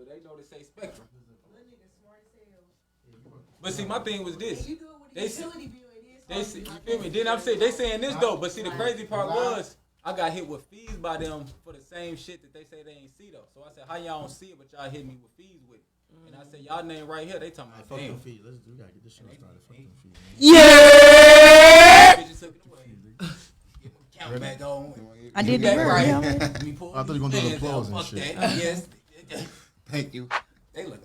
they know to say spectrum. But see, my thing was this. They feel me. Then I'm saying they saying this though. But see, the crazy part was I got hit with fees by them for the same shit that they say they ain't see though. So I said, how y'all don't see it, but y'all hit me with fees with it. And I said, y'all name right here. They talking about damn. Fees. We gotta get this shit started. Fuck them fees. Yeah. Count back on. I did that right. I thought you were gonna do the applause and shit. Yes. Thank you. They look.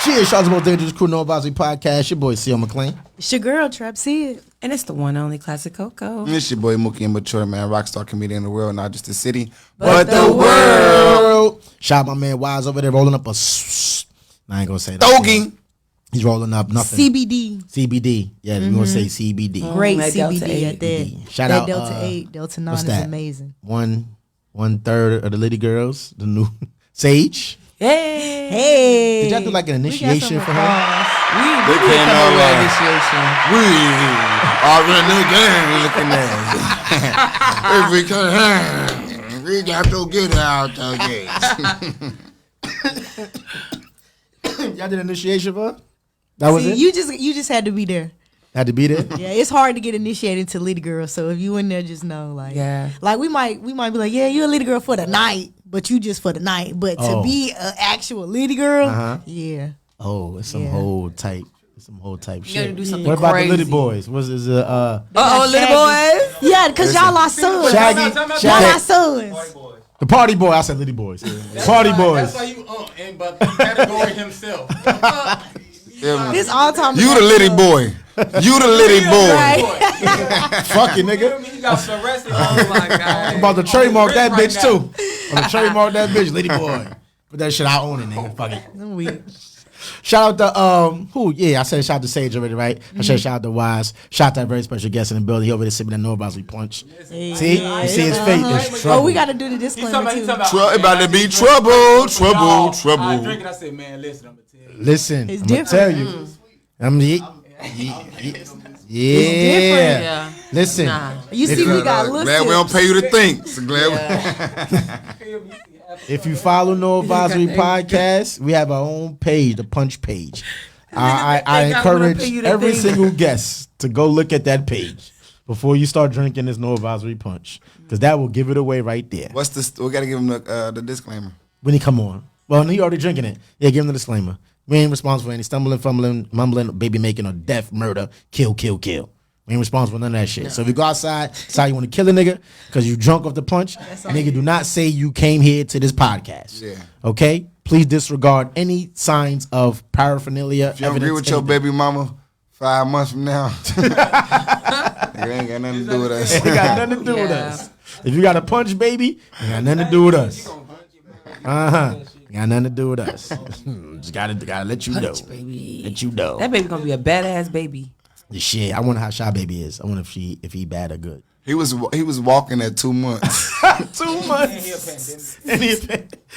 Cheers, shout out to Most Dangerous Crew, NoAdvisory Podcast. Your boy, C.O. McLean. It's your girl, Trap Sid. And it's the one and only Classic Coco. And it's your boy, Mookie and Mature, man. Rockstar comedian in the world, not just the city, but the world. Shout out my man Wise over there rolling up a... I ain't gonna say that. Dogie. He's rolling up nothing. CBD. Yeah, we gonna say CBD. Great CBD at that. Shout that out Delta 8, Delta 9 is amazing. 1/3 of the Liddy girls, the new Sage. Hey. Did y'all do like an initiation for her? We came over initiation. We are in the game looking at if we can, we got to get out the gates. Y'all did initiation for her? That was it? You just had to be there. Had to be there? Yeah, it's hard to get initiated to Liddy girl. So if you in there, just know, like we might be like, yeah, you a Liddy girl for the night, but you just for the night. But to be an actual Liddy girl, yeah. Oh, it's some whole type. Shit. Do something what about crazy. the Liddy boys? Was this Liddy boys? Yeah, because y'all are sons. Y'all are sons. The party boy. I said Liddy boys. Party boys. That's why you but category himself. This all time. You the Liddy boy. You the Liddy boy. Fuck it, nigga. He got arrested. Oh my god. I'm about to trademark that bitch too. I'm gonna trademark that bitch, Liddy boy. But that shit I own it, nigga. Fuck it. Weird. Shout out to who? Yeah, I said shout out to Sage already, right? I said shout out to Wise. Shout out to that very special guest in the building. He over there sipping that NoAdvisory punch. Hey. See, you see his face. It's trouble. Oh, we got to do the disclaimer too. About to be trouble. I drink it. I said, man, listen, I'm gonna tell you. Listen, It's I'm gonna tell you. Yeah. Listen. You see, we got look. Glad we don't pay you to think. So glad If you follow NoAdvisory Podcast, we have our own page, the Punch page. I encourage every single guest to go look at that page before you start drinking this NoAdvisory Punch, because that will give it away right there. What's this? We gotta give him the disclaimer. When he come on. Well, he already drinking it. Yeah, give him the disclaimer. We ain't responsible for any stumbling, fumbling, mumbling, baby making, or death, murder, kill. We ain't responsible for none of that shit. No. So if you go outside, decide you want to kill a nigga because you drunk off the punch, nigga, do not say you came here to this podcast. Yeah. Okay? Please disregard any signs of paraphernalia. If you don't agree with your baby mama 5 months from now, it ain't got nothing to do with us. It got nothing to do with us. If you got a punch baby, it got nothing to do with us. Got nothing to do with us. Just gotta let you know. Baby. Let you know. That baby gonna be a badass baby. The shit. I wonder how Shy Baby is. I wonder if he bad or good. He was walking at 2 months. 2 months. And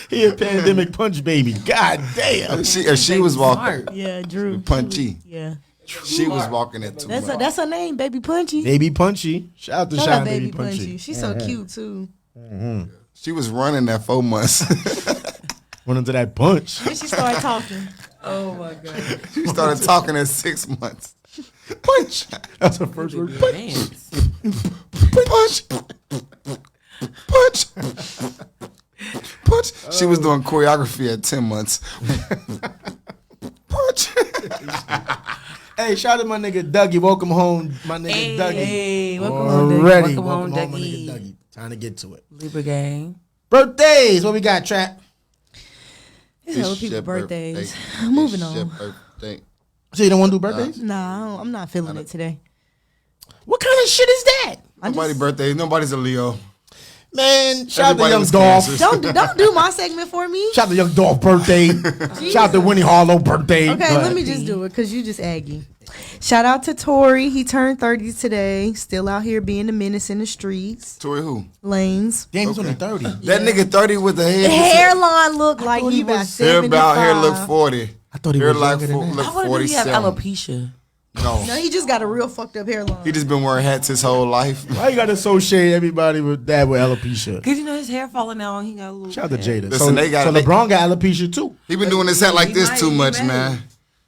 he a pandemic punch baby. God damn. She was walking. Yeah, Drew. Punchy. Yeah. She was walking at 2 months. That's her name, Baby Punchy. Baby Punchy. Shout out to Shy Baby Punchy. She's so cute too. Mm-hmm. She was running at 4 months. Went into that punch. Then she started talking. Oh my god. She started talking at 6 months. Punch. That's her first word. Punch. Punch. Punch. She was doing choreography at 10 months. Punch. Hey, shout out to my nigga Dougie. Welcome home, my nigga Dougie. Hey, welcome home, Dougie. My nigga Dougie. Time to get to it. Libra gang. Birthdays. What we got, Trap? It's other people's birthdays. Moving on. So you don't want to do birthdays? Nah, I'm not feeling it today. What kind of shit is that? Nobody's birthday. Nobody's a Leo. Man, shout out to Young Dolph. Don't do my segment for me. Shout out to Young Dolph birthday. Shout out to Winnie Harlow birthday. Okay, let me just do it because you just aggy. Shout out to Tori. He turned 30 today. Still out here being the menace in the streets. Tori who? Lanes. Damn, he's only 30. That nigga 30 with the head. The hairline looked like he was 75. Hair look 40. I thought he was younger than that. I wonder if he have alopecia. No, he just got a real fucked up hairline. He just been wearing hats his whole life. Why you gotta associate everybody with that with alopecia? Cause his hair falling out. He got a little. Shout out to Jada. Listen, so LeBron got alopecia too. He been doing his hat like this too much, He man.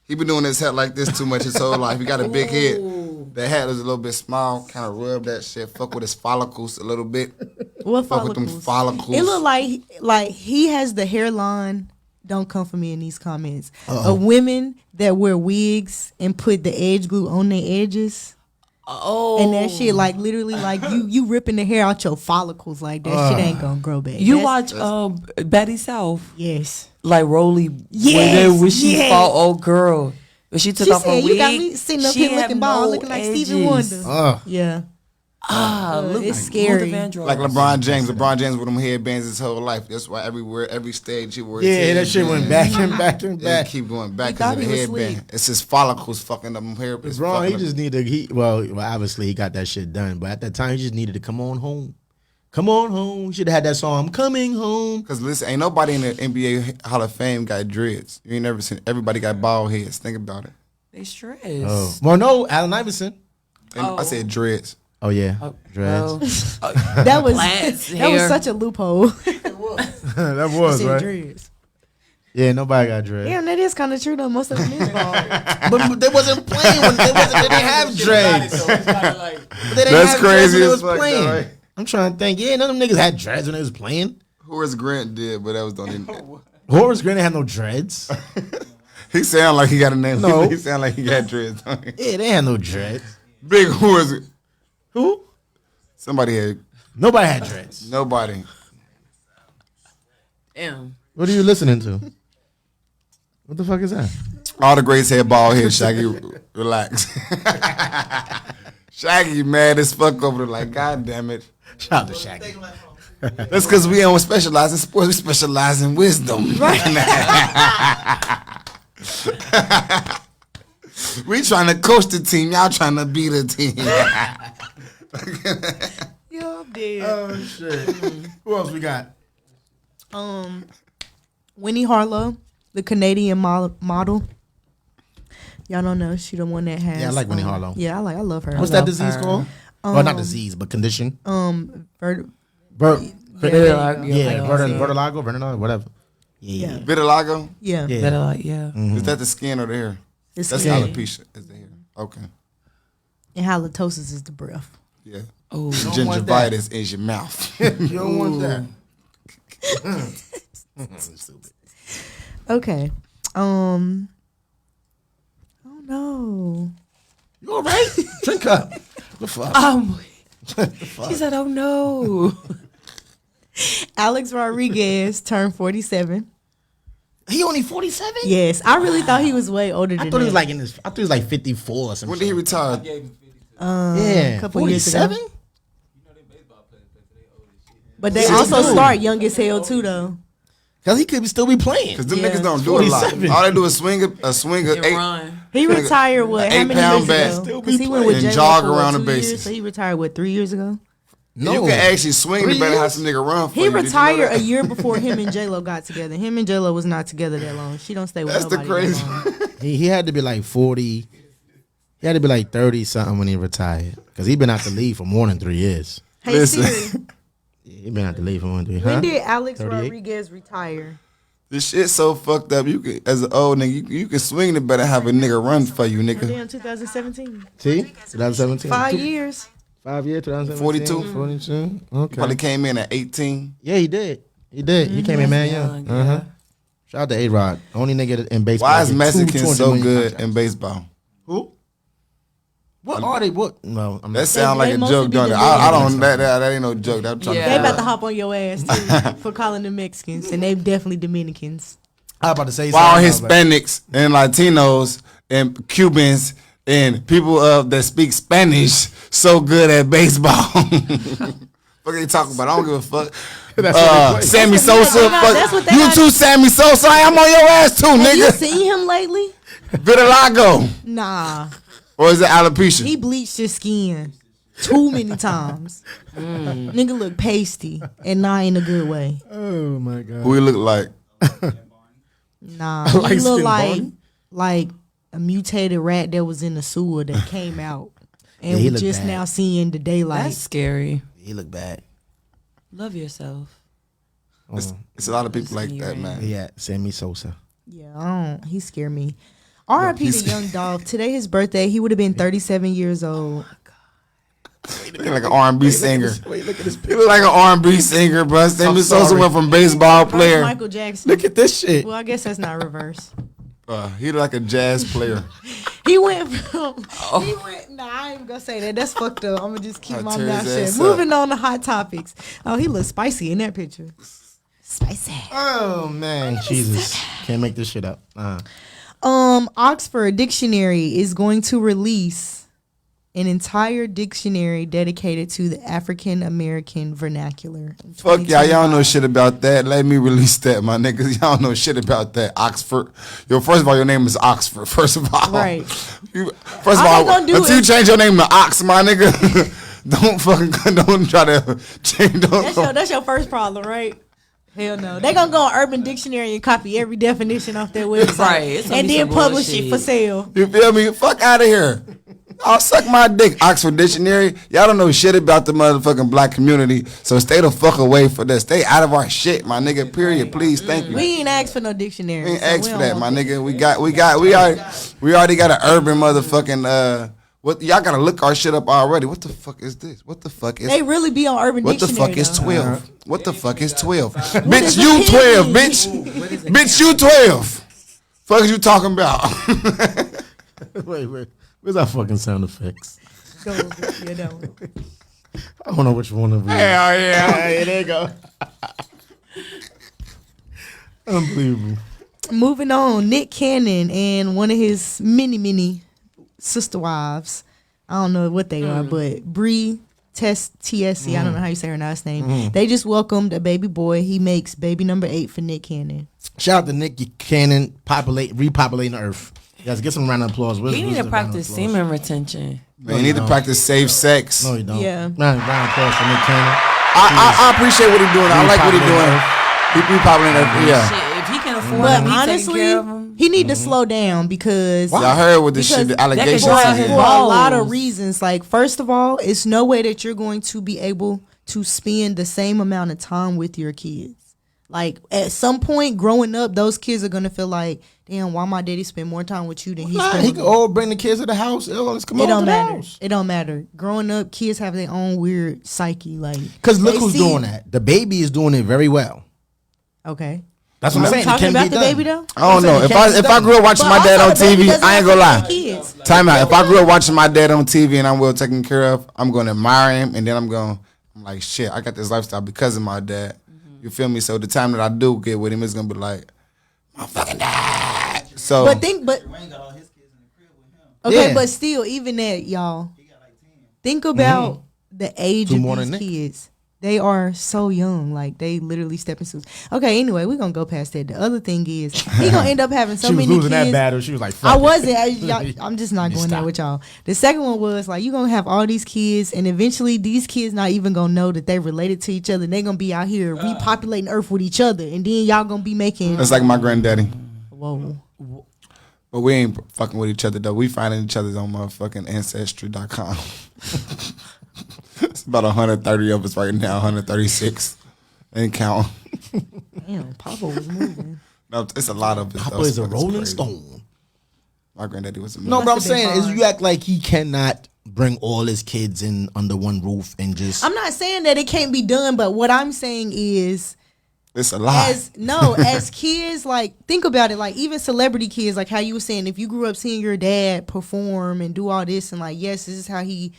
He been doing his hat like this too much his whole life. He got a big head. The hat was a little bit small. Kind of rub that shit. Fuck with his follicles a little bit. What Fuck with them follicles. It look like he has the hairline. Don't come for me in these comments. Of women that wear wigs and put the edge glue on their edges. Oh, And that shit, like, literally, like, you ripping the hair out your follicles. Like, that shit ain't gonna grow back. you watch Betty South, Yes. like Rolly, Yes, when she yes. fought old girl, when she took She off her said, wig, you got me sitting up she here had looking bald, no looking like edges. Stevie Wonder. Yeah. Look, it's scary. Like LeBron James. LeBron James with them headbands his whole life. That's why every stage he wore his Yeah, that shit went back and back and Yeah, back. keep going back He because thought of the he was headband. slick. It's his follicles fucking up. Hair. It's LeBron, fucking he up. just needed well, obviously he got that shit done, but at that time he just needed to come on home. Come on home. He should have had that song, I'm coming home. Cause listen, ain't nobody in the NBA Hall of Fame got dreads. You ain't never seen. Everybody got bald heads. Think about it. They stress. Oh. Well, no, Allen Iverson. And I said dreads. Oh yeah, dreads. That was Plants, that was hair. such a loophole. That was Said right. dreads. Yeah, nobody got dreads. Damn, that is kind of true though. Most of them is bald. But they wasn't playing when they didn't have dreads. So it's kinda like, But they didn't That's have dreads crazy when they as was fuck, playing. though, right? I'm trying to think. Yeah, none of them niggas had dreads when they was playing. Horace Grant did, but that was the only. Horace Grant had no dreads. He sound like he got a name. No. He sound like he got dreads. Yeah, they had no dreads. Big Horace. Who? Somebody had Nobody had dreads. nobody. Damn. What are you listening to? What the fuck is that? All the greats had bald head. Shaggy, relax. Shaggy mad as fuck over there. Like, God damn it. Shout out to Shaggy. That's because we don't specialize in sports. We specialize in wisdom. We trying to coach the team. Y'all trying to beat the team. Yo, I'm dead. Oh shit. Who else we got? Winnie Harlow, the Canadian model. Y'all don't know she the one that has. Yeah, I like Winnie Harlow. Yeah, I love her. What's that disease called? Well, not disease, but condition. Vertigo, whatever. Yeah. Vitiligo? Yeah. Is that the skin or the hair? It's That's skin. alopecia. Is the hair? Okay. And halitosis is the breath. Yeah. Oh, Gingivitis is your mouth. You don't want that. Stupid. Okay. Oh no. You all right? Drink up. The fuck? She said, "Oh no." Alex Rodriguez turned 47. He only 47? Yes, I really thought he was way older than I thought he was that. like I thought he was like 54 or something. When did he retire? Yeah, a couple years ago. 47? But they Yeah, also dude. start young as hell too, though. Because he could still be playing. Because them Yeah. niggas don't do a lot. 47. All they do is swing a eight. Run. He retired what? How many 8-pound years bat. ago? Still be Because he went with playing. J-Lo Jog for, what, around the 2 years? bases. So he retired what, 3 years ago? No. You can actually swing the 3 bat and have years? some nigga run for He you. Did you know retired that? a year before him and J-Lo got together. Him and J-Lo was not together that long. She don't stay with That's the nobody crazy. that long. He had to be like 40. He had to be like 30 something when he retired. Because he been out the league for more than 3 years. Hey, Listen. Siri, He been out the league for more than 3 years. when Huh? did Alex 38? Rodriguez retire? This shit's so fucked up. You can, as an old nigga, you can swing the bat and have a nigga run for you, nigga. Damn, 2017. See? 2017. 5 years. 5 years, 2017. 42? 42. Okay. Probably came in at 18. Yeah, he did. He did. He came in man young. Uh-huh. Shout out to A-Rod. Only nigga in baseball. Why is get Mexicans 200 so million good contracts. in baseball? Who? What are they? What? No, I'm That not. sound They like a mostly joke, be don't it? the I Mexicans. don't. That ain't no joke. I'm trying Yeah. They to. about to hop on your ass too for calling them Mexicans, and they definitely Dominicans. I was about to say Why are something. I was like, Hispanics and Latinos and Cubans and people that speak Spanish so good at baseball? What are you talking about? I don't give a fuck. That's what they play. Sammy That's what they Sosa. got. That's what Fuck. they You got. too, Sammy Sosa. I'm on your ass too, Have you nigga. seen him lately? Vitiligo. Nah, Or is it alopecia? he bleached his skin too many times. Nigga look pasty, and not in a good way. Oh my god. Who he look like? Nah, Light he look skin like Barney? like a mutated rat that was in the sewer that came out, and Yeah, we just bad. now seeing the daylight. That's scary. He look bad. Love yourself. It's a lot of people like that, man. Yeah, Sammy Sosa. Yeah, he scared me. R.I.P. to Young Dolph. Today his birthday. He would have been 37 years old. Looking like an R&B singer. Wait, look at this He picture. look like an R&B singer, bro. Sammy Sosa sorry. went from baseball Reverse player. Michael Jackson. Look at this shit. Well, I guess that's not reverse. He look like a jazz player. He went from. He went. Nah, I ain't even gonna say that. That's fucked up. I'm gonna just keep my tear mouth his shut. ass Moving on to hot topics. Oh, he looks spicy in that picture. Spicy. Oh man, Jesus, can't make this shit up. Oxford Dictionary is going to release an entire dictionary dedicated to the African American vernacular. in Fuck y'all 2025. know shit about that. Let me release that, my niggas. Y'all know shit about that. Oxford. Yo, first of all, your name is Oxford. First of all. Right. First of All all, they gonna do until you is- change your name to Ox, my nigga, don't try to change. That's your first problem, right? Hell no. They gonna go on Urban Dictionary and copy every definition off their website. Right, it's gonna And be then some publish bullshit. it for sale. You feel me? Fuck out of here. I'll suck my dick, Oxford Dictionary. Y'all don't know shit about the motherfucking black community, so stay the fuck away for that. Stay out of our shit, my nigga. Period. Please, thank you. We ain't asked for no dictionary. We ain't so asked we for don't that, my want nigga. We already got an urban motherfucking what y'all gotta look our shit up already. What the fuck is this? What the fuck is They really be on Urban what the Dictionary. fuck is though. 12? What the fuck is 12? is Bitch, a you 12, pig? bitch. Bitch, you 12. Fuck is you talking about? Wait, where's our fucking sound effects? Go with it. Yeah, that one. I don't know which one of you. Hell yeah. Hey, there you go. Unbelievable. Moving on, Nick Cannon and one of his many sister wives. I don't know what they are, but Bree TSC. I don't know how you say her last name. They just welcomed a baby boy. He makes baby number 8 for Nick Cannon. Shout out to Nick Cannon, repopulating the earth. You guys get some round of applause. He need to practice semen retention. Man, you need to practice safe sex. No, you don't. Yeah. Round of applause for Nick Cannon. I appreciate what he's doing. I like what he's doing. He probably yeah. Shit, if he can afford But him, he taking honestly, care of him. he need to slow down because I heard with the shit, the allegations. boil for his a balls. lot of reasons. Like, first of all, it's no way that you're going to be able to spend the same amount of time with your kids. Like, at some point growing up, those kids are gonna feel like, damn, why my daddy spend more time with you than he Nah, spent he with can me? all bring the kids to the house. Let's come It over don't to the matter. house. It don't matter. Growing up, kids have their own weird psyche. Like, Because look they who's see- doing that. The baby is doing it very well. Okay. That's what I'm Are we saying. It talking can about be the done. baby though? I don't know. If I grew up watching my But dad on also the baby TV, doesn't I ain't have gonna to lie. have kids. Time out. If I grew up watching my dad on TV and I'm well taken care of, I'm gonna admire him, and then I'm like, shit, I got this lifestyle because of my dad. You feel me? So the time that I do get with him, it's gonna be like, my fucking dad. So But Wayne got all his kids in the crib with him. okay, Yeah. but still, even that, y'all, He got like 10. think about the age Two of more these than Nick. kids. They are so young, like they literally stepping stools. Okay, anyway, we're gonna go past that. The other thing is, he gonna end up having so She was many losing kids. that battle. She was like, I fuck it. wasn't. I'm just not You going there stop. with y'all. The second one was like, you gonna have all these kids, and eventually these kids not even gonna know that they related to each other. They gonna be out here repopulating Earth with each other, and then y'all gonna be making. that's like my granddaddy. Whoa. But we ain't fucking with each other though. We finding each other on motherfucking ancestry.com. It's about 130 of us right now, 136. Ain't count. Damn, Papa was moving. No, it's a lot of us. Papa though. is a It's rolling crazy. stone. My granddaddy was a No, man. but I'm Must have been saying is hard. you act like he cannot bring all his kids in under one roof and just. I'm not saying that it can't be done, but what I'm saying is, It's a lot. as kids, like, think about it, like, even celebrity kids, like how you were saying, if you grew up seeing your dad perform and do all this, and like, yes, this is how he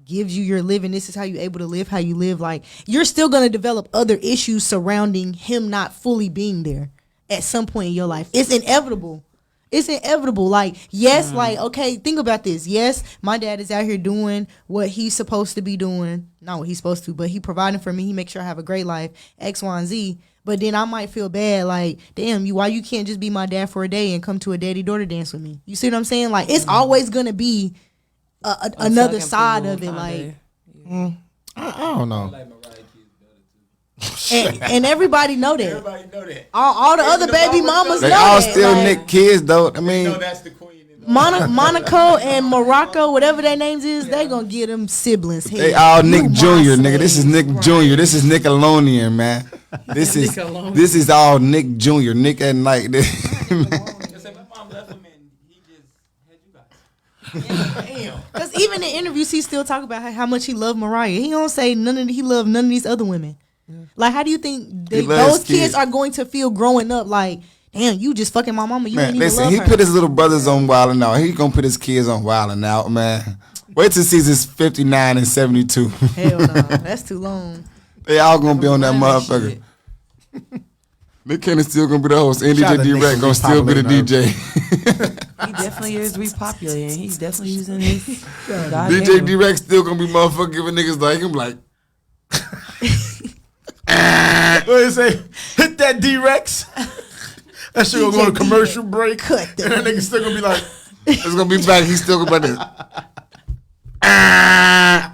gives you your living, this is how you're able to live how you live, like, you're still going to develop other issues surrounding him not fully being there at some point in your life. It's inevitable. It's inevitable. Like, yes, like, okay, think about this. Yes, my dad is out here doing what he's supposed to be doing. Not what he's supposed to, but he providing for me. He makes sure I have a great life, X, Y, and Z. But then I might feel bad, like, damn, why you can't just be my dad for a day and come to a daddy-daughter dance with me? You see what I'm saying? Like, it's always going to be another Fucking side fool, of it. kinda. Like, I don't know. Like Mariah kids better too. and everybody know that. Everybody know that. All the other the baby mamas mamas know know They all that. still like, Nick kids though. I You mean, know that's the queen. Monaco and Morocco, whatever their names is, they gonna get them siblings. They Hell, all you Nick my Jr. Nigga, this is slave. Nick Jr. This is Nickelodeon, man. This is all Nick Jr. Nick at night. They say my mom left him and he just had you guys. Cause even in interviews, he still talk about how much he loved Mariah. He don't say he loved none of these other women. Like, how do you think He loves those kids are going to feel growing up? Like, damn, you just fucking my mama. You Man, ain't even listen, love he her. put his little brothers on Wildin' Out. He gonna put his kids on Wildin' Out, man. Wait till seasons 59 and 72. Hell no, that's too long. They all gonna be on that motherfucker. Nick Cannon still gonna be the host, and Shout out DJ to Nick D-Rec for gonna still be the repopulating DJ. He definitely is repopulating. He's definitely using his. DJ D-Rec still gonna be motherfucker giving niggas like him like. What do you say? Hit that D-Rex. That shit gonna go to commercial break. Cut And that nigga still gonna be like, It's gonna be back. He's still gonna be like this.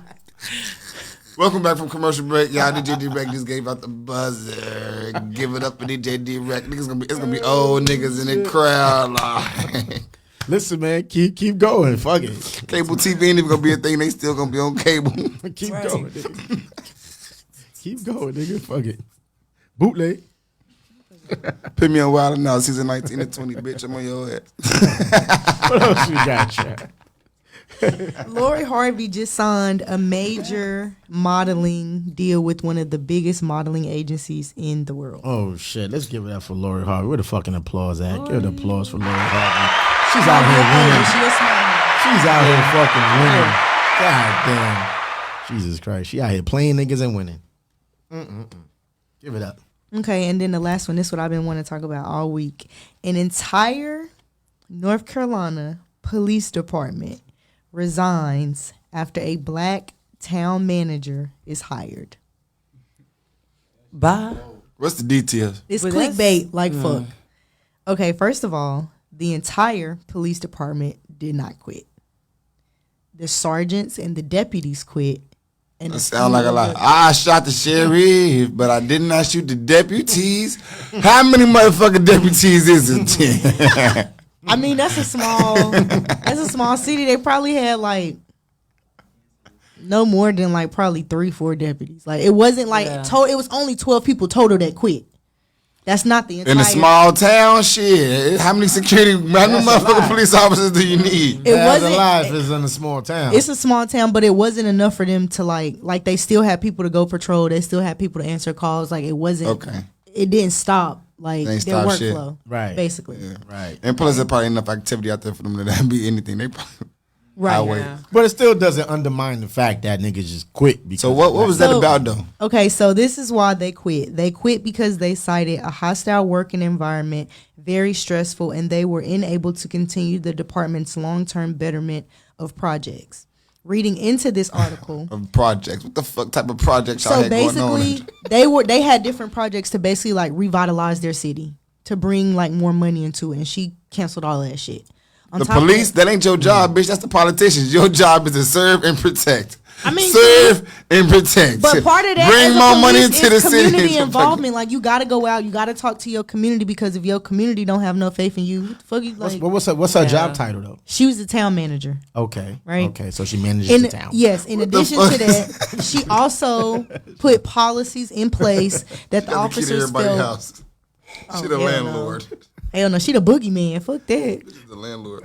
Welcome back from commercial break, y'all. DJ D-Rec just gave out the buzzer. Give it up for DJ D-Rec. It's gonna be old niggas in the crowd. Like. listen, man, keep going. Fuck it. Cable TV ain't even gonna be a thing. They still gonna be on cable. Keep going, nigga. Keep going, nigga. Fuck it. Bootleg. Put me on Wild now, season 19 and 20, bitch. I'm on your head. What else we got, Chad? Lori Harvey just signed a major modeling deal with one of the biggest modeling agencies in the world. Oh shit! Let's give it up for Lori Harvey. Where the fucking applause at? Give the applause for Lori Harvey. She's out here winning. She's out here fucking winning. God damn. Jesus Christ. She out here playing niggas and winning. Give it up. Okay, and then the last one, this is what I've been wanting to talk about all week. An entire North Carolina police department resigns after a black town manager is hired. Bye. What's the details? It's But clickbait like fuck. Okay, first of all, the entire police department did not quit. The sergeants and the deputies quit. And That sound like a lie. I shot the sheriff, but I did not shoot the deputies. How many motherfucking deputies is it? I mean, that's a small city. They probably had like no more than like probably 3-4 deputies. Like, it wasn't like it was only 12 people total that quit. That's not the entire. In a small town, shit. How many motherfucking police officers do you need? It That's wasn't. a life is in a small town. It's a small town, but it wasn't enough for them to like they still had people to go patrol. They still had people to answer calls. Like, it wasn't. Okay. It didn't stop like They ain't their stop shit. workflow. Right. Basically. Yeah. Right. And plus, there's probably enough activity out there for them to be anything. They probably. Right. I'll wait. But it still doesn't undermine the fact that niggas just quit. Because So what was that So- about though? Okay, so this is why they quit. They quit because they cited a hostile working environment, very stressful, and they were unable to continue the department's long-term betterment of projects. Reading into this article, Of projects. What the fuck type of projects y'all so had going on? basically they had different projects to basically like revitalize their city, to bring like more money into it, and she canceled all that shit. On The top of police, that- that ain't your job, bitch. That's the politicians. Your job is to serve and protect. I mean, serve and protect. But part of that, bring as a more money police, into the is city. community involvement. Like, you got to go out, you got to talk to your community, because if your community don't have no faith in you, what the fuck you like? What's her job title though? She was the town manager. Okay. Right. Okay. So she manages the town. Yes, in What the addition fuck? to that, she also put policies in place that the Got the key to officers everybody's felt. house. Oh, She the hell no. landlord. Hell no, she the boogeyman. Fuck that. She's the landlord.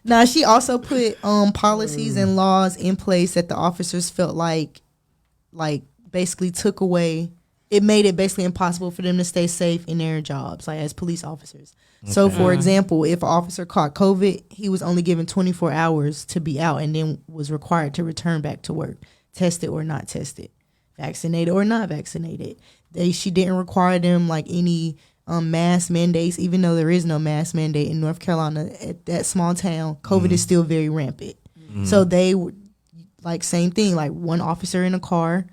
Now, she also put policies and laws in place that the officers felt like basically took away. It made it basically impossible for them to stay safe in their jobs, like as police officers. So, for example, if an officer caught COVID, he was only given 24 hours to be out, and then was required to return back to work, tested or not tested, vaccinated or not vaccinated. She didn't require them like any mask mandates, even though there is no mask mandate in North Carolina. At that small town, COVID is still very rampant. So they would, like, same thing, like one officer in a car,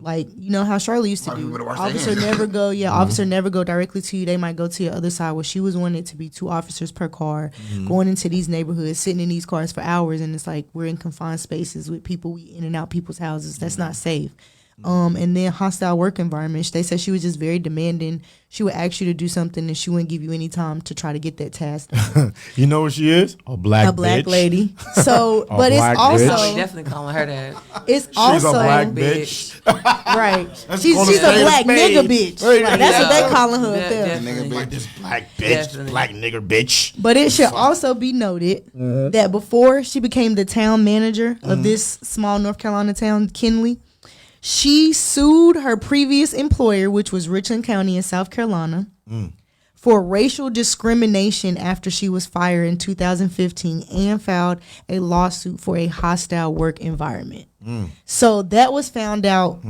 like, you know how Charlotte used to Probably do. would've washed their Officer hands. never go, officer never go directly to you. They might go to your other side. Where she was wanting it to be 2 officers per car, going into these neighborhoods, sitting in these cars for hours, and it's like we're in confined spaces with people, we in and out people's houses. That's not safe. And then hostile work environment. They said she was just very demanding. She would ask you to do something and she wouldn't give you any time to try to get that task done. You know what she is? A black black bitch. lady. So, A but it's black also bitch. Definitely calling her that. it's She's also a black bitch. right. Let's She's call a a black spade nigga a bitch. spade. Like, that's what they Yeah. calling her up Yeah, there. definitely. Nigga Like bitch. this black bitch, Definitely. black nigger bitch. But it should also be noted that before she became the town manager of this small North Carolina town, Kinley, she sued her previous employer, which was Richland County in South Carolina, for racial discrimination after she was fired in 2015 and filed a lawsuit for a hostile work environment. So that was found out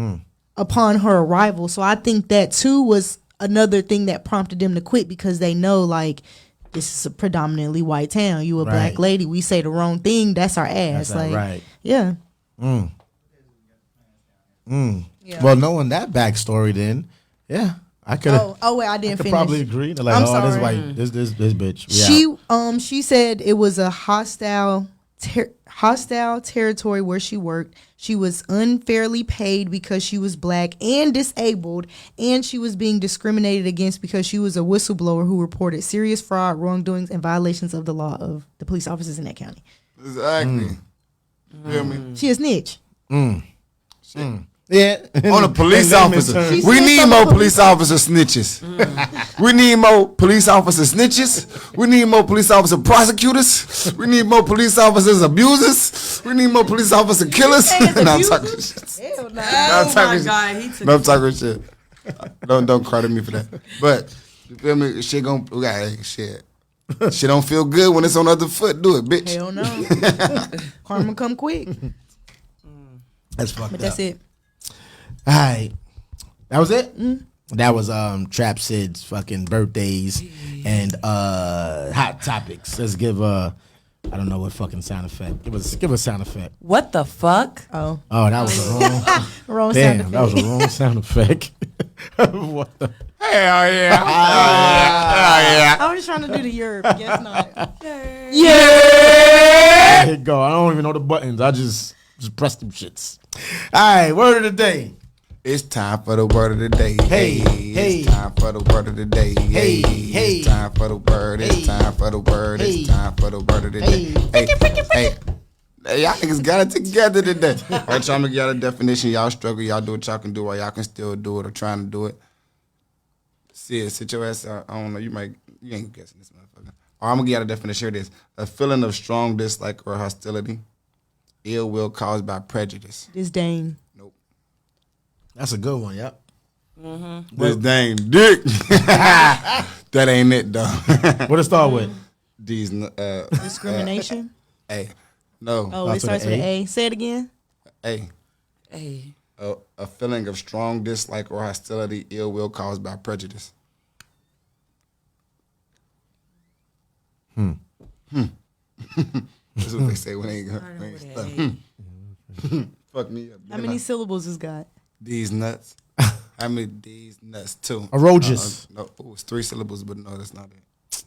upon her arrival. So I think that too was another thing that prompted them to quit, because they know, like, this is a predominantly white town. You a Right. black lady. We say the wrong thing, that's our ass. That's like, right. yeah. Yeah. Well, knowing that backstory, then I could. Oh wait, I didn't could finish. probably agree. They're like, I'm oh, this sorry. white, this bitch. We out. She said it was a hostile territory where she worked. She was unfairly paid because she was black and disabled, and she was being discriminated against because she was a whistleblower who reported serious fraud, wrongdoings, and violations of the law of the police officers in that county. Exactly. Feel me? She a snitch. Yeah. On a police And then officer. Mr. She We snitched need on more the police officer snitches. We need more police officer snitches. We need more police officer prosecutors. We need more police officers abusers. We need more police officer killers. No, I'm talking shit. Hell no. No, I'm Oh talking my shit. God, he took No, I'm talking shit. Don't credit me for that. But you feel me? Shit gon' we got shit. Shit don't feel good when it's on the other foot. Do it, bitch. Hell no. Karma come quick. That's fucked But up. that's it. All right. That was it? That was Trap Sid's fucking birthdays and hot topics. Let's give I don't know what fucking sound effect. Give a sound effect. What the fuck? Oh, Oh, that was a wrong. wrong Damn, sound that was effect. a wrong sound effect. What the? Hell yeah. Hell yeah. I was trying to do the Europe. Guess not. There you go. I don't even know the buttons. I just press them shits. All right, word of the day. It's time for the word of the day. Hey, hey. It's time for the word of the day. Hey, hey. It's time for the word. Hey. It's time for the word. Hey. It's time for the word of the day. Hey. Hey. Hey, y'all niggas got it together today. Right, y'all make y'all a definition. Y'all struggle. Y'all do what y'all can do while y'all can still do it or trying to do it. Sit your ass out. I don't know. You ain't guessing this motherfucker. Or I'm going to give y'all a definition. Here it is. A feeling of strong dislike or hostility. Ill will caused by prejudice. Disdain. Nope. That's a good one. Yep. This dang dick. That ain't it though. What it start with? These Discrimination. A. No. Oh, to it the starts with A? an A. Say it again. A. Hey. A feeling of strong dislike or hostility, ill will caused by prejudice. That's what they say when they ain't stuff. Fuck me up. How many syllables is got? These nuts. How many D's nuts too? Erogus. No, oh, it's 3 syllables, but no, that's not it.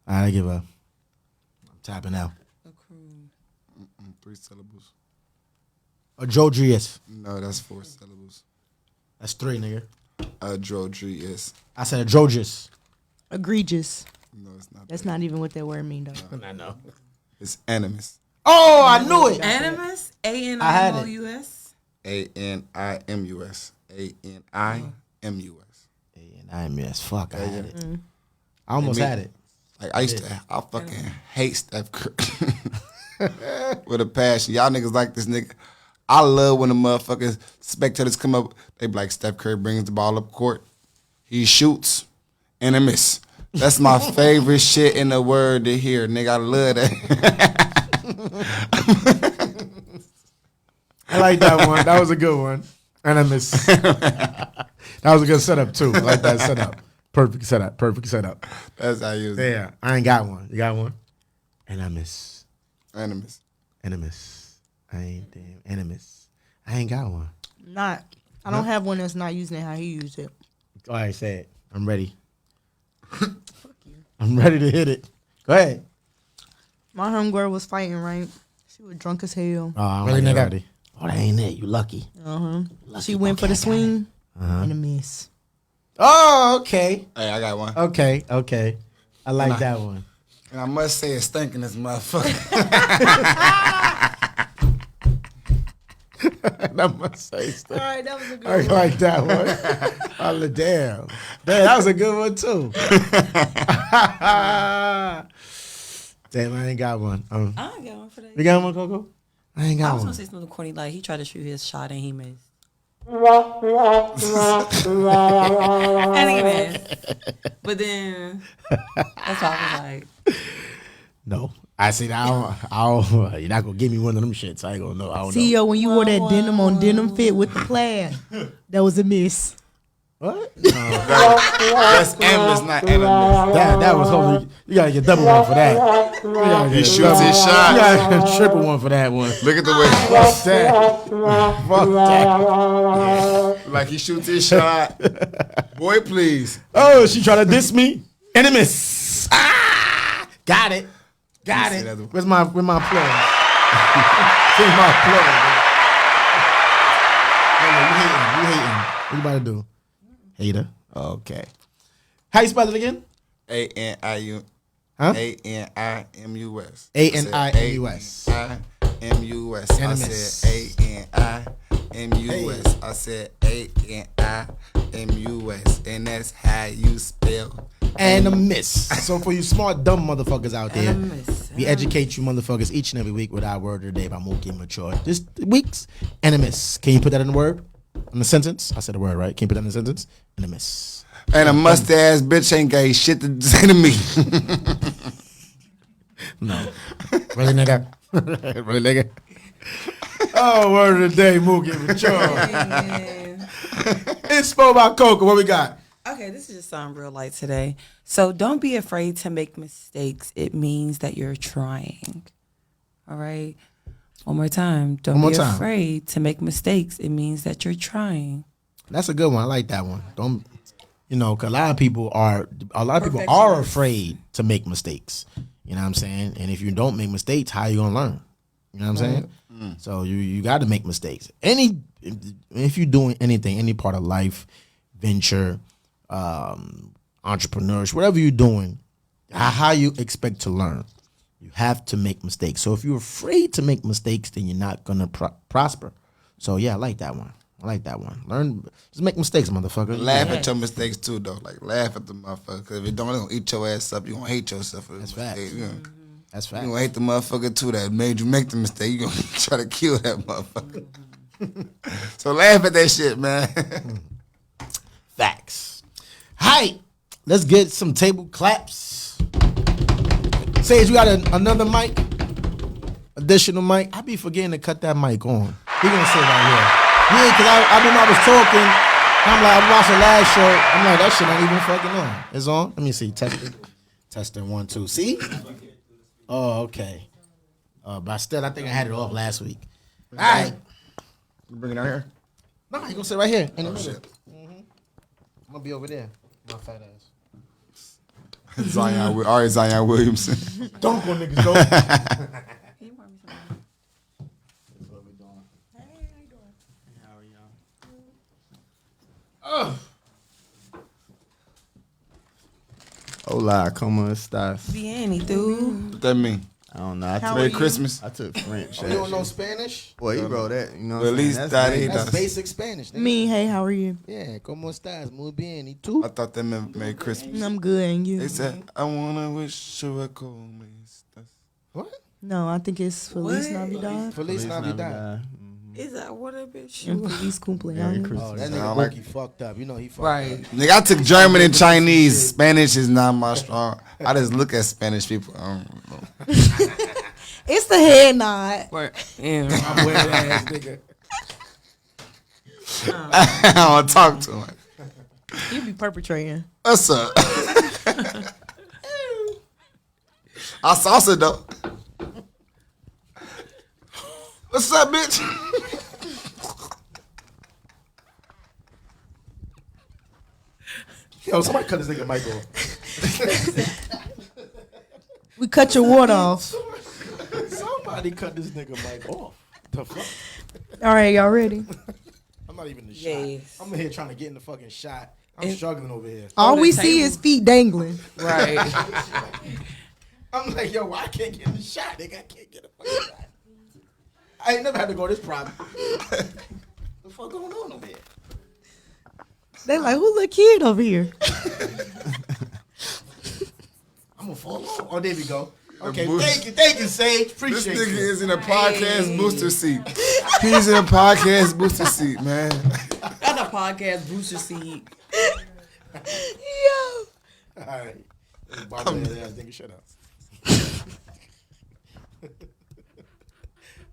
All right, I give up. I'm tapping out. 3 syllables. Adrodrius. No, that's 4 syllables. That's 3, nigga. Adrodrius. I said Adrodrius. Egregious. No, it's not. That's not even what that word mean though. I know. It's animus. Oh, I knew it. Animus? A-N-I-M-O-U-S? A-N-I-M-U-S. A-N-I-M-U-S. A-N-I-M-U-S. Fuck, I had it. Mm. I almost had it. Like I fucking hate Steph Curry with a passion. Y'all niggas like this nigga. I love when the motherfuckers spectators come up. They be like, Steph Curry brings the ball up court. He shoots and a miss. That's my favorite shit in the world to hear, nigga. I love that. I like that one. That was a good one. And I miss. That was a good setup too. I like that setup. Perfect setup. Perfect setup. That's how you use it. Yeah, I ain't got one. You got one? And I miss. Animus. Animus. I ain't damn animus. I ain't got one. Not. I don't have one that's not using it how he used it. All right, say it. I'm ready. I'm ready to hit it. Go ahead. My homegirl was fighting, right? She was drunk as hell. Oh, I'm Really, ready. nigga? Already. Oh, that ain't it. You lucky. She went for the swing and a miss. Oh, okay. Hey, I got one. Okay. I like that one. And I must say it's stinking this motherfucker. That must say All right, that was a good I one. like that one. Oh, damn. That was a good one, too. Damn, I ain't got one. I don't got one for that. You got one, Coco? I ain't I got was one. gonna say something corny, like he tried to shoot his shot and he missed. And he missed. But then that's why I was like, No. I see that. You're not going to give me one of them shits. I ain't going to know. I don't know. CEO, when you wore that denim on denim fit with the plaid, that was a miss. What? That's endless, not endless. That was holy. You got to get double one for that. He shoots his shot. You got to get triple one for that one. Look at the way. Fuck that. Fuck that. Like he shoots his shot. Boy, please. Oh, she trying to diss me? And a miss. Ah! Got it. Got see it. that one? Where's my plug? Where's my plug? Hey, you hating. What you about to do? Hater. Okay. How you spell it again? A-N-I-U. Huh? A-N-I-M-U-S. A-N-I-M-U-S. A-N-I-M-U-S. I Animus. said A-N-I-M-U-S. I said A-N-I-M-U-S. And that's how you spell. And a miss. So for you smart, dumb motherfuckers out there, miss. we educate you motherfuckers each and every week with our word of the day by Mookie and Mature. This week's and a miss. Can you put that in the word? In the sentence? I said the word, right? Can you put that in the sentence? And a miss. And a mustache bitch ain't got shit to say to me. No. Really, nigga? Really, nigga? Oh, word of the day, Mookie and Mature. Inspo by Coco. What we got? Okay, this is just something real light today. So don't be afraid to make mistakes. It means that you're trying. All right? One more time. Don't be afraid to make mistakes. It means that you're trying. That's a good one. I like that one. Don't, cause a lot of people are afraid to make mistakes. You know what I'm saying? And if you don't make mistakes, how you gonna learn? You know what I'm saying? So you got to make mistakes. If you're doing anything, any part of life, venture, entrepreneurship, whatever you're doing, how you expect to learn, you have to make mistakes. So if you're afraid to make mistakes, then you're not gonna prosper. So yeah, I like that one. Learn, just make mistakes, motherfucker. Laugh at your mistakes too, though. Like laugh at the motherfucker. Because if you don't, it's gonna eat your ass up. You gonna hate yourself for the mistake. facts. That's fact. You gonna hate the motherfucker too that made you make the mistake. You gonna try to kill that motherfucker. So laugh at that shit, man. Facts. Hi, let's get some table claps. Sage, you got another mic? Additional mic? I be forgetting to cut that mic on. He gonna sit right here. Yeah, because I remember I was talking. I'm like, I watched the last show. I'm like, that shit not even fucking on. It's on? Let me see. Testing 1, 2. See? Oh, okay. But still, I think I had it off last week. All right. You bring it out here? No, you gonna sit right here. In the Oh, middle. shit. I'm gonna be over there. My fat ass. Zion Williamson. Don't go, niggas, don't. Hola, ¿cómo estás? Bien, ¿y tú? What that mean? I don't know. Merry Christmas. I took French. You don't know Spanish? Boy, you wrote that. You know what Well, I'm at least saying? that That's ain't nice. That's basic Spanish. Nigga. Me, hey, how are you? Yeah, ¿cómo estás? Muy bien. ¿Y tú? I thought that meant Merry Christmas. I'm good, and you? They said, I wanna wish you a como estas. What? No, I think it's Feliz What? Navidad. Feliz Navidad. Is that what a bitch? And Feliz cumpleaños. Oh, that I nigga like- Mookie fucked up. You know he fucked Right. Nigga, I took German and Chinese. Spanish is not my strong. I just look at Spanish people. I don't know. It's the head nod. Yeah. I'm weird ass nigga. I don't talk to him. You be perpetrating. What's up? I salsa though. What's up, bitch? Yo, somebody cut this nigga mic off. We cut your water off. Somebody cut this nigga mic off. The fuck? All right, y'all ready? I'm not even in the shot. Yes. I'm here trying to get in the fucking shot. I'm struggling over here. All the we see table. is feet dangling. Right. I'm like, yo, why I can't get in the shot? Nigga, I can't get a fucking shot. I ain't never had to go this problem. The fuck going on over here? They like, who little kid over here? I'm gonna fall off. Oh, there we go. Okay, boost. thank you, Sage. This Appreciate nigga you. is in a podcast booster seat. He's in a podcast booster seat, man. That's a podcast booster seat. Yo. All right. Barbara ass nigga, shut up.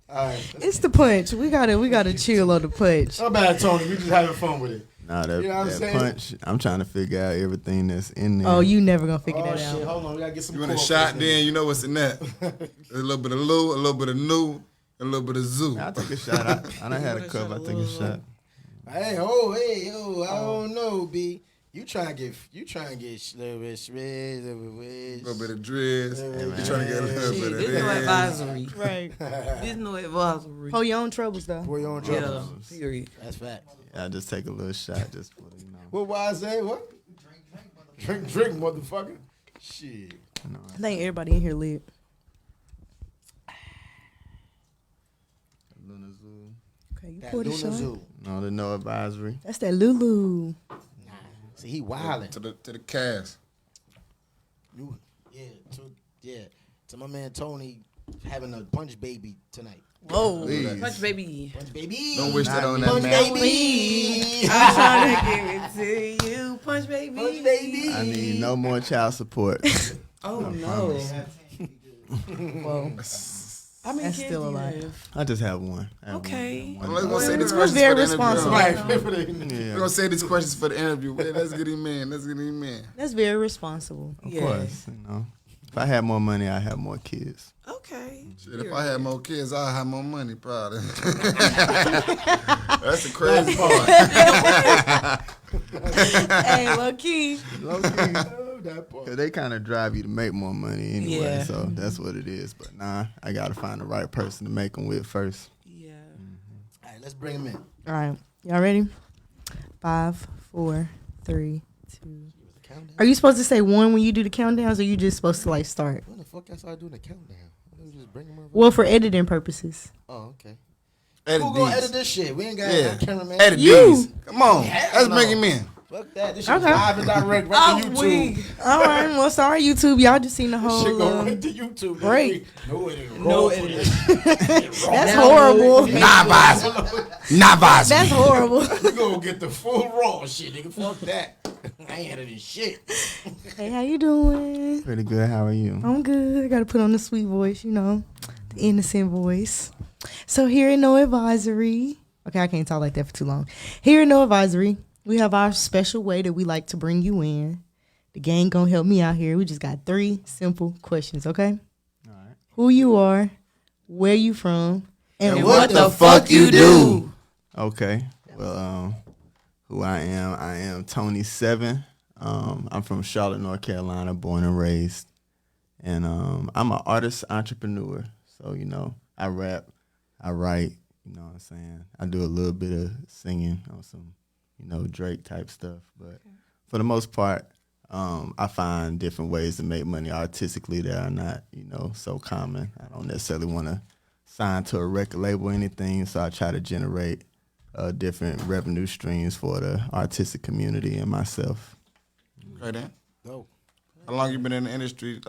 All right. It's the punch. We gotta chill on the punch. Not bad, Tony. We just having fun with it. Nah, that, You know what I'm that saying? punch. I'm trying to figure out everything that's in there. Oh, you never gonna figure Oh that shit! out. Hold on, we gotta get some. You want a core shot, first, then you know what's in that. A little bit of Lou, a little bit of New, a little bit of Zoo. I'll take a shot. I done had a cup. I take a shot. Hey, yo, I don't know, B. You trying to get A little bit of Driz. You trying to get a little bit of This no this. advisory. Right. This no advisory. Hold your own troubles though. for your own Yeah. troubles. Period. That's fact. Yeah, I just take a little shot just for you know. What why I say? What? Drink, motherfucker. Shit. I think everybody in here lit. Luna Zoo. Okay, you That pour the Luna shot. Zoo. No, the no advisory. That's that Lulu. See, he wildin'. To the cast. To my man Tony having a punch baby tonight. Whoa. Please. Punch baby. Punch baby. Don't wish that on that Punch man. baby. I'm trying to give it to you. Punch baby. Punch baby. I need no more child support. Oh no. Whoa. How many That's kids still do you alive. have? I just have one. I have Okay. one. Let's go say these We're questions very for the responsible. interview. Yeah. We're gonna say these questions for the interview. Wait, let's get him in. That's very responsible. Of Yeah. course, you know. If I had more money, I'd have more kids. Okay. Shit, if I had more kids, I'd have more money, probably. That's the crazy part. Hey, low key. Cause they kind of drive you to make more money anyway, Yeah. so that's what it is. But nah, I gotta find the right person to make them with first. Yeah. All right, let's bring him in. All right, y'all ready? 5, 4, 3, 2. Are you supposed to say 1 when you do the countdowns, or you just supposed to like start? When the fuck I started doing the countdown? We just bring him over. Well, for editing purposes. Oh, okay. Edit Who gonna these. edit this shit? We ain't got Yeah. no cameraman. Edit You. these. Come on. Let's no. bring him in. Fuck that. This shit is Okay. live and direct right to YouTube. All right, well, sorry, YouTube. Y'all just seen the This whole. shit go right to YouTube. break. No editing. No Raw editing. footage. That's horrible. Not advisory. Not advisory. That's horrible. We gonna get the full raw shit, nigga. Fuck that. I ain't editing shit. Hey, how you doing? Pretty good. How are you? I'm good. I gotta put on the sweet voice, you know, the innocent voice. So here in No Advisory. Okay, I can't talk like that for too long. Here in No Advisory, we have our special way that we like to bring you in. The gang gonna help me out here. We just got 3 simple questions, okay? All right. Who you are, where you from, and what the fuck you do? Okay. Well, who I am Tony7ife. I'm from Charlotte, North Carolina, born and raised, and I'm an artist entrepreneur. So you know, I rap, I write. You know what I'm saying? I do a little bit of singing on some, you know, Drake type stuff. But for the most part, I find different ways to make money artistically that are not, you know, so common. I don't necessarily want to sign to a record label or anything, so I try to generate different revenue streams for the artistic community and myself. Okay, then. Dope. How long you been in the industry?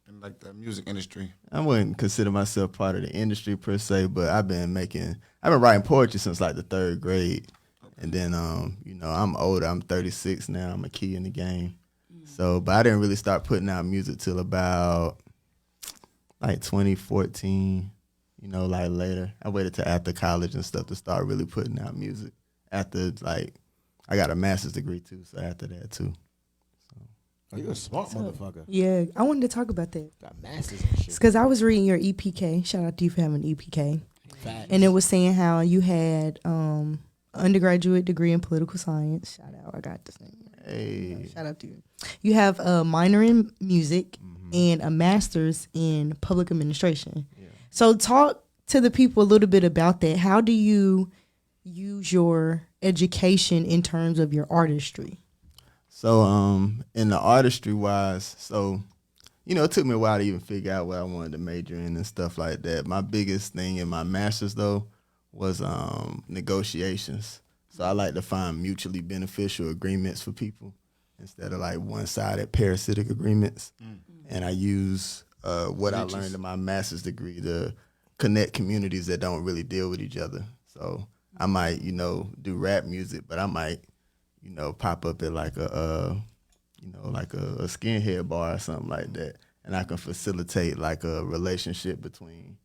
In like the music industry. I wouldn't consider myself part of the industry per se, but I've been writing poetry since like the 3rd grade. And then, you know, I'm older. I'm 36 now. I'm a key in the game. So, but I didn't really start putting out music till about like 2014, you know, like later. I waited till after college and stuff to start really putting out music. After, like, I got a master's degree too, so after that too. Oh, you a smart motherfucker. Yeah, I wanted to talk about that. Got masters and shit. It's because I was reading your EPK. Shout out to you for having an EPK. Facts. And it was saying how you had undergraduate degree in political science. Shout out, I got this name. Hey. Shout out to you. You have a minor in music and a master's in public administration. Yeah. So talk to the people a little bit about that. How do you use your education in terms of your artistry? So, in the artistry wise, so, it took me a while to even figure out what I wanted to major in and stuff like that. My biggest thing in my master's, though, was negotiations. So I like to find mutually beneficial agreements for people instead of like one-sided parasitic agreements. And I use what I learned in my master's degree to connect communities that don't really deal with each other. So I might, do rap music, but I might, pop up at like a skinhead bar or something like that. And I can facilitate like a relationship between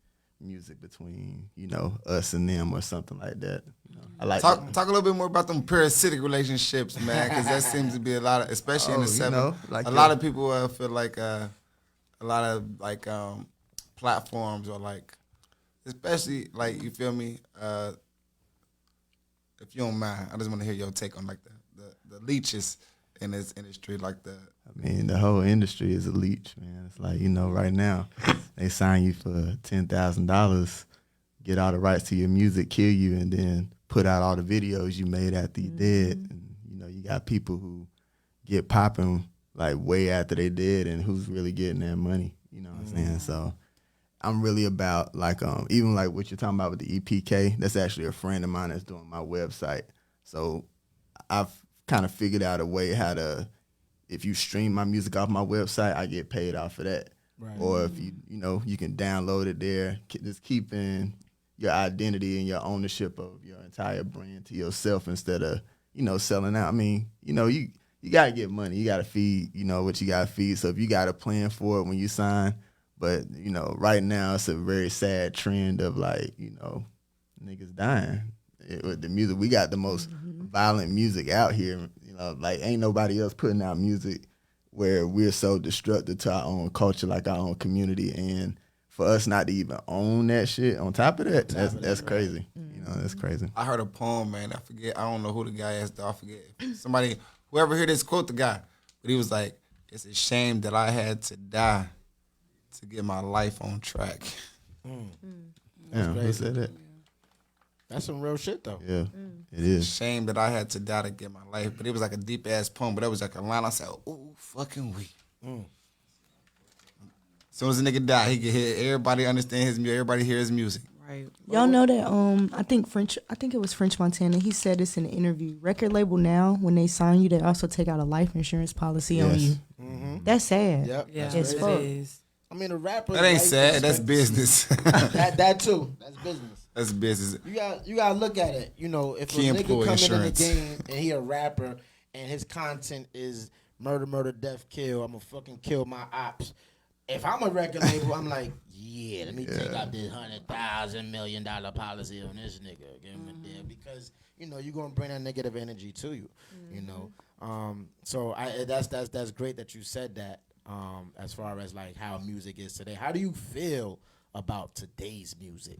us and them or something like that. I like talk a little bit more about them parasitic relationships, man, because that seems to be a lot of, especially in the 7. A lot of people feel like a lot of like platforms or like, especially like, you feel me? If you don't mind, I just want to hear your take on like the leeches in this industry, like the. I mean, the whole industry is a leech, man. It's like, right now, they sign you for $10,000, get all the rights to your music, kill you, and then put out all the videos you made after you dead. And, you got people who get popping like way after they dead, and who's really getting that money, you know what I'm saying? So I'm really about like, even like what you're talking about with the EPK, that's actually a friend of mine that's doing my website. So I've kind of figured out a way how to, if you stream my music off my website, I get paid off of that. Right. Or if you can download it there, just keeping your identity and your ownership of your entire brand to yourself instead of, selling out. I mean, you got to get money. You got to feed, what you got to feed. So if you got a plan for it when you sign, but, right now it's a very sad trend of like, niggas dying. With the music, we got the most violent music out here. Like ain't nobody else putting out music where we're so destructive to our own culture, like our own community, and for us not to even own that shit. On top of that, that's crazy. That's crazy. I heard a poem, man. I don't know who the guy is. I forget. Somebody, whoever heard this, quote the guy, but he was like, "It's a shame that I had to die to get my life on track." Yeah, who said that? That's some real shit, though. Yeah, it is. Shame that I had to die to get my life. But it was like a deep-ass poem, but that was like a line. I said, ooh, fucking we. As soon as a nigga die, he can hear, everybody understand his music, everybody hear his music. Right. Y'all know that, I think it was French Montana, he said this in an interview. Record label now, when they sign you, they also take out a life insurance policy on you. That's sad. Yep. Yeah, It's it fuck. is. I mean, a rapper. That ain't sad. That's business. that too. That's business. That's business. You gotta look at it. If Key a nigga employee come insurance. in the game and he a rapper and his content is murder, death, kill, I'm gonna fucking kill my ops. If I'm a record label, I'm like, yeah, let me take out this $100,000 million policy on this nigga. Give him a deal, because you're gonna bring that negative energy to you. So that's great that you said that. As far as like how music is today, how do you feel about today's music?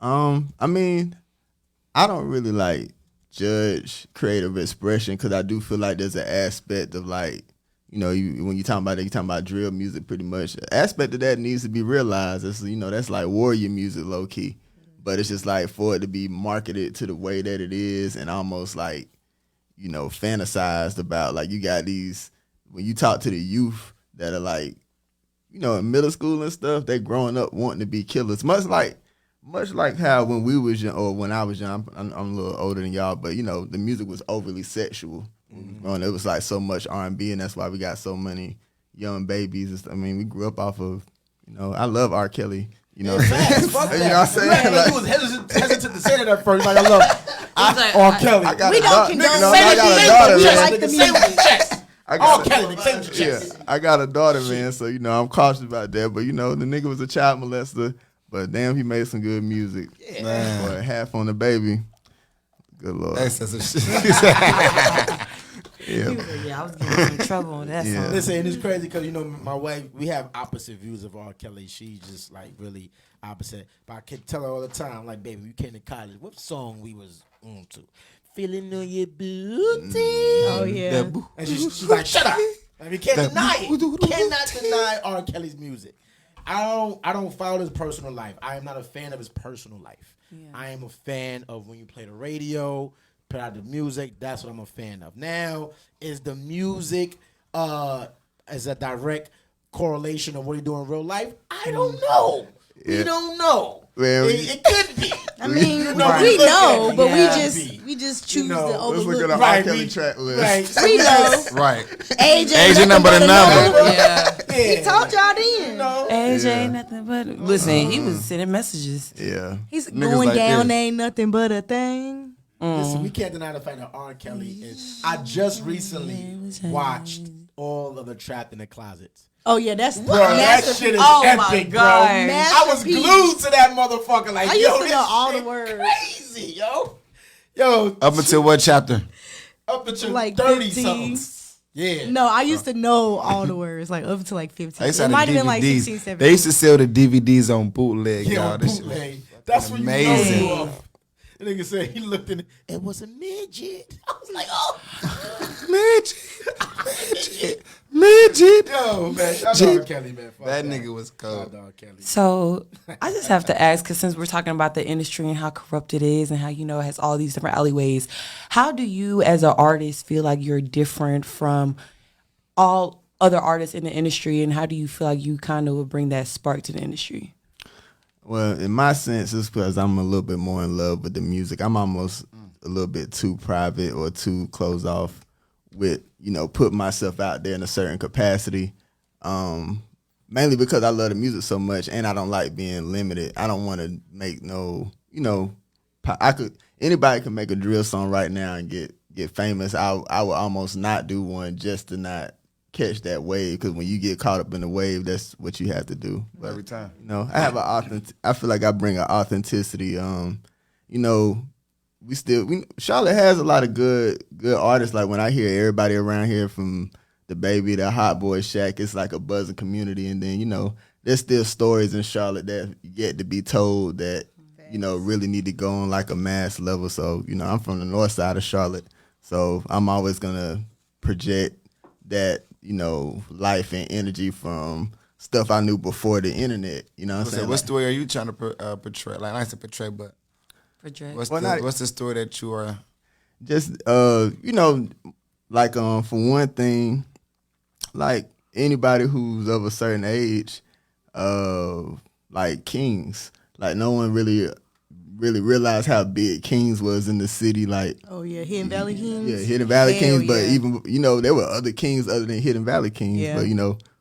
I mean, I don't really like judge creative expression, because I do feel like there's an aspect of like, when you talking about it, you talking about drill music pretty much. An aspect of that needs to be realized. It's, that's like warrior music low key, but it's just like for it to be marketed to the way that it is and almost like, fantasized about. Like you got these, when you talk to the youth that are like, in middle school and stuff, they growing up wanting to be killers, much like how when we was young, or when I was young, I'm a little older than y'all, but the music was overly sexual. It was like so much R&B, and that's why we got so many young babies. I mean, we grew up off of, I love R. Kelly. You know what I'm saying? Like, you was hesitant to say that at first. Like, I love R. Kelly. We don't condone I got a daughter, man. like the music. I got a daughter, man, so I'm cautious about that. But the nigga was a child molester, but damn, he made some good music. Yeah, man. Boy, half on the baby. Good Lord. That's some shit. Yeah, I was getting in trouble on that song. Listen, and it's crazy because my wife, we have opposite views of R. Kelly. She's just like really opposite. But I can tell her all the time, like, baby, we came to college. What song we was to? Feeling on your booty. Oh yeah. And she's like, shut up. And you can't deny it. You cannot deny R. Kelly's music. I don't follow his personal life. I am not a fan of his personal life. Yeah. I am a fan of when you play the radio, put out the music. That's what I'm a fan of. Now, is the music as a direct correlation of what he do in real life? I don't know. Yeah. We don't know. Well, it could be. I mean, we know, but we just choose to overlook. Let's look at the R. Kelly track list. Right. We know. Right. AJ number the number. Yeah. He told y'all then. AJ ain't nothing but listen. He was sending messages. Yeah. He's going like down. Ain't nothing but a thing. Listen, we can't deny the fact that R. Kelly is. I just recently watched all of the Trapped in the Closets. Oh yeah, that's bro. That shit is epic, bro. I was glued to that motherfucker. Like, I used to know all the words. Crazy, yo. Up until what chapter? Up until like 30 something. Yeah. No, I used to know all the words, like up to like 15. It might have been like 16, 17. They used to sell the DVDs on bootleg, y'all. Bootleg. That's what amazing. You know. The nigga said he looked in it was a midget. I was like, oh. Midget. Yo, man. Shout out to Kelly, man. Fuck that nigga was cold. So I just have to ask, because since we're talking about the industry and how corrupt it is and how, it has all these different alleyways, how do you as an artist feel like you're different from all other artists in the industry, and how do you feel like you kind of would bring that spark to the industry? Well, in my sense, it's because I'm a little bit more in love with the music. I'm almost a little bit too private or too closed off with, putting myself out there in a certain capacity. Mainly because I love the music so much and I don't like being limited. I don't want to make anybody can make a drill song right now and get famous. I would almost not do one just to not catch that wave, because when you get caught up in the wave, that's what you have to do. But, every time. I have I feel like I bring an authenticity. Charlotte has a lot of good artists. Like when I hear everybody around here from the Baby to Hot Boy Shack, it's like a buzzing community. And then, there's still stories in Charlotte that yet to be told that, really need to go on like a mass level. So, I'm from the north side of Charlotte. So I'm always going to project that, life and energy from stuff I knew before the internet. You know what I'm saying? What story are you trying to portray? Like, I said portray, but what's the story that you are? Just, for one thing, like anybody who's of a certain age, like Kings, like no one really realized how big Kings was in the city. Like, oh yeah, Hidden Valley Kings. Yeah, Hidden Valley Kings. But even there were other Kings other than Hidden Valley Kings. Yeah. But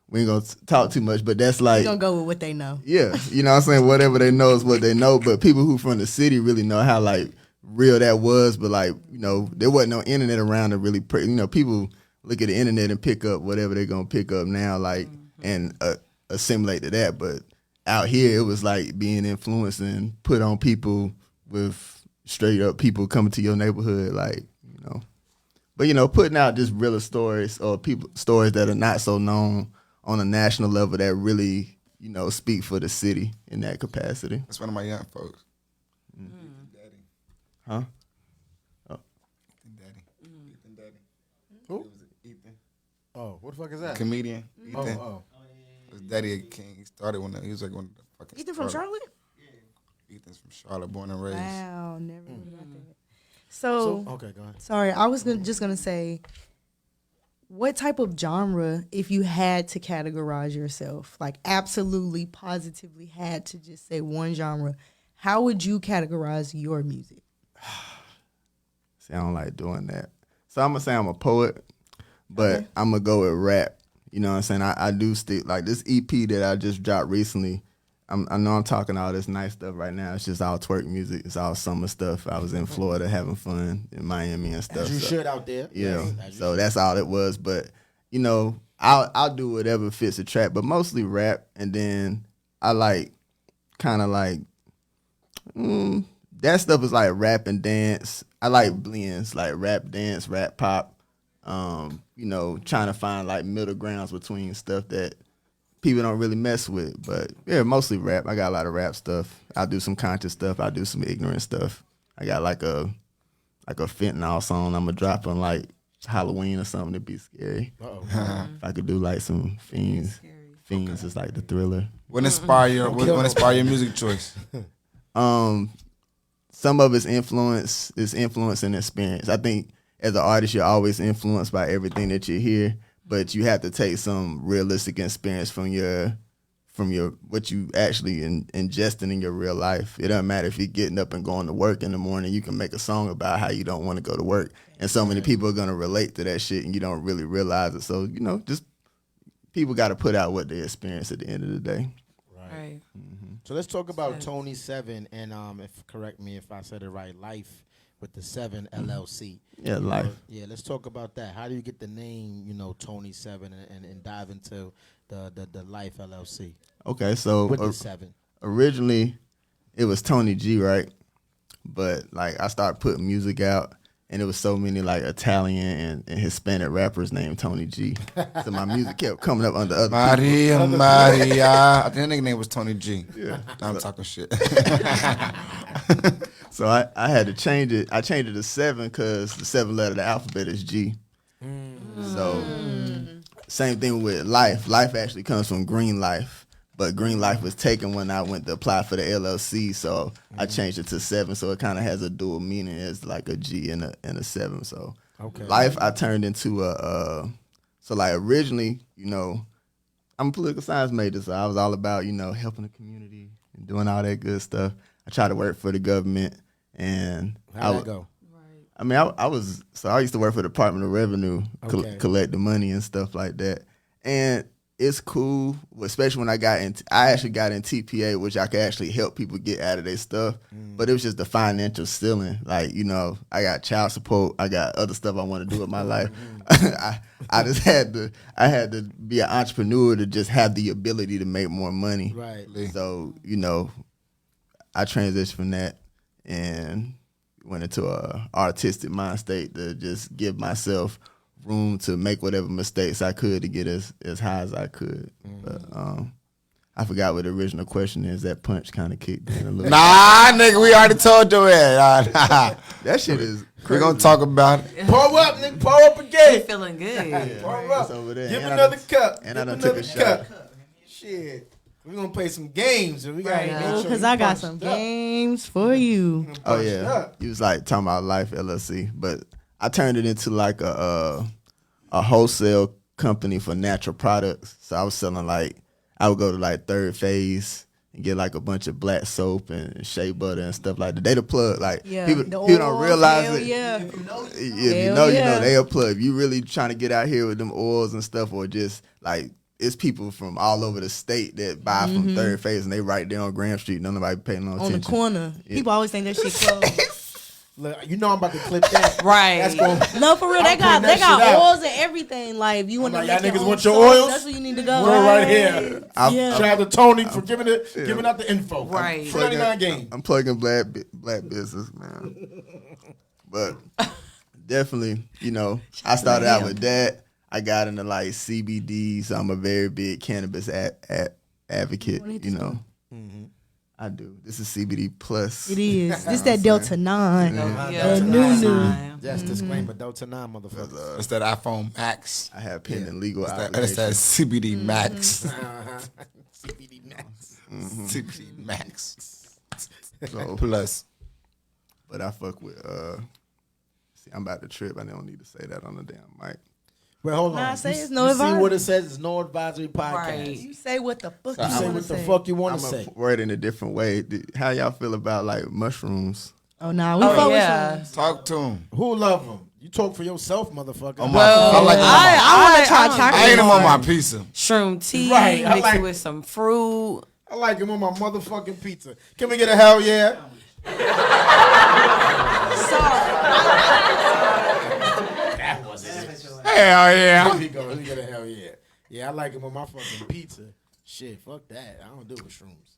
we ain't gonna talk too much. But that's like, we're gonna go with what they know. Yeah, what I'm saying, whatever they know is what they know. But people who from the city really know how like real that was. But like there wasn't no internet around to really. People look at the internet and pick up whatever they're gonna pick up now, like and assimilate to that. But out here, it was like being influenced and put on people with straight up people coming to your neighborhood, like, But, putting out just real stories or stories that are not so known on a national level that really, speak for the city in that capacity. That's one of my young folks. Daddy. Huh? Oh. Ethan Daddy. Who? Ethan. Oh, what the fuck is that? Comedian. Ethan. Oh. His daddy a king. He started when he was like one of the fucking. Ethan from Charlotte? Yeah. Ethan's from Charlotte, born and raised. Wow, never heard about that. So okay, go ahead. Sorry, I was just gonna say, what type of genre, if you had to categorize yourself, like absolutely, positively had to just say one genre, how would you categorize your music? See, I don't like doing that. So I'm gonna say I'm a poet, but I'm gonna go with rap. You know what I'm saying? I do stick, like this EP that I just dropped recently. I know I'm talking all this nice stuff right now. It's just all twerk music. It's all summer stuff. I was in Florida having fun in Miami and stuff. As you should out there. Yeah. So that's all it was. But, I'll do whatever fits the track, but mostly rap. And then I like kind of like, that stuff is like rap and dance. I like blends, like rap, dance, rap, pop. Trying to find like middle grounds between stuff that people don't really mess with. But yeah, mostly rap. I got a lot of rap stuff. I do some conscious stuff. I do some ignorant stuff. I got like a fentanyl song I'm gonna drop on like Halloween or something to be scary. If I could do like some fiends Fiends is like the thriller. What inspire your music choice? Some of it's influence and experience. I think as an artist, you're always influenced by everything that you hear, but you have to take some realistic experience from your what you actually ingesting in your real life. It doesn't matter if you're getting up and going to work in the morning. You can make a song about how you don't want to go to work, and so many people are gonna relate to that shit, and you don't really realize it. So just people got to put out what they experience at the end of the day. Right. Mm-hmm. So let's talk about Tony7ife, and correct me if I said it right, Life with the 7 LLC. Yeah, Life. Yeah, let's talk about that. How do you get the name, Tony7 and dive into the Life LLC? Okay, so with the 7. Originally, it was Tony G, right? But like I started putting music out, and there was so many like Italian and Hispanic rappers named Tony G. So my music kept coming up under other Maria. I think that nigga name was Tony G. Yeah. I'm talking shit. So I had to change it. I changed it to 7 because the 7th letter of the alphabet is G. So same thing with Life. Life actually comes from Green Life. But Green Life was taken when I went to apply for the LLC, so I changed it to 7, so it kind of has a dual meaning as like a G and a 7. So Life I turned into so like originally, I'm a political science major, so I was all about, helping the community and doing all that good stuff. I tried to work for the government, and How'd that go? I mean, I used to work for the Department of Revenue, collect the money and stuff like that, and it's cool, especially when I actually got in TPA, which I could actually help people get out of their stuff. But it was just the financial ceiling. Like, I got child support. I got other stuff I want to do with my life. I had to be an entrepreneur to just have the ability to make more money. Right. So, I transitioned from that and went into a artistic mind state to just give myself room to make whatever mistakes I could to get as high as I could. But I forgot what the original question is. That punch kind of kicked in a little. Nah, nigga, we already told you it. That shit is crazy. We're gonna talk about it. Pour up, nigga. Pour up again. Feeling good. Pour up. Over there. Give another cup. And I done took a shot. Shit. We're gonna play some games. And we gotta make sure Because we I got punched some up. games for you. Oh yeah, you was like talking about Life LLC, but I turned it into like a wholesale company for natural products. So I was selling I would go to like Third Phase and get like a bunch of black soap and shea butter and stuff like that. They the plug. Like people don't realize it. Yeah. If you know, they a plug. If you really trying to get out here with them oils and stuff, or just like it's people from all over the state that buy from Third Phase, and they right there on Graham Street. Nobody paying no attention. On the corner. Yeah. People always think that shit closed. Look, I'm about to clip that. Right. That's going. No, for real, they got oils and everything. Like, if you want to like, make y'all your niggas own want your sauce, oils? that's where you need to go. We're right here. Yeah. Shout out to Tony for giving out the info. Right. $2.99 game. I'm plugging black business, man. But definitely, I started out with that. I got into like CBD, so I'm a very big cannabis advocate. I do. This is CBD plus. It is. This that Delta 9. Yeah. New. Yes, disclaimer. Delta 9, motherfucker. It's that iPhone Max. I have pending legal That's that obligations. CBD Max. CBD Max. CBD Max. So, Plus. but I fuck with. See, I'm about to trip. I don't need to say that on the damn mic. Well, hold on. Nah, say You- it's no you advisory. see what it says? It's no advisory podcast. Right. You say what the fuck You you say want what to the say. fuck you want I'm to say. gonna word it in a different way. How y'all feel about like mushrooms? Oh, nah. We fuck yeah. with some. Talk to him. Who love them? You talk for yourself, motherfucker. I Well, like I want to try I chocolate. I ate him on more. my pizza. shroom tea, Right, I mix like- it with some fruit. I like him on my motherfucking pizza. Can we get a hell yeah? Hell yeah. Here we go. Let me get a hell yeah. Yeah, I like him on my fucking pizza. Shit, fuck that. I don't do it with shrooms.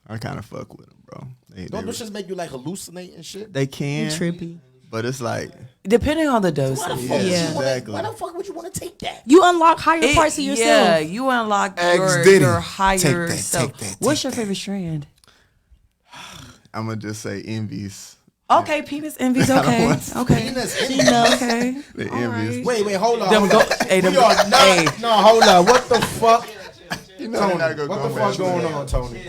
I kind of fuck with them, bro. Don't those just make you like hallucinate and shit? They can, Trippy. but it's like Depending on the dosage. Yeah. exactly. Why the fuck would you want to take that? You unlock higher parts of yourself. Yeah, you unlock Ex Diddy. your higher Take that, self. take that, What's take your that. favorite strand? I'm gonna just say envies. Okay, penis envy's okay. Okay. She knows. Okay. The All envies. right. Wait, hold on. Them Hold go- on. hey, them We are go- not. hey. No, hold on. What the fuck? You Tony, not gonna what go the fuck back. going on, Tony?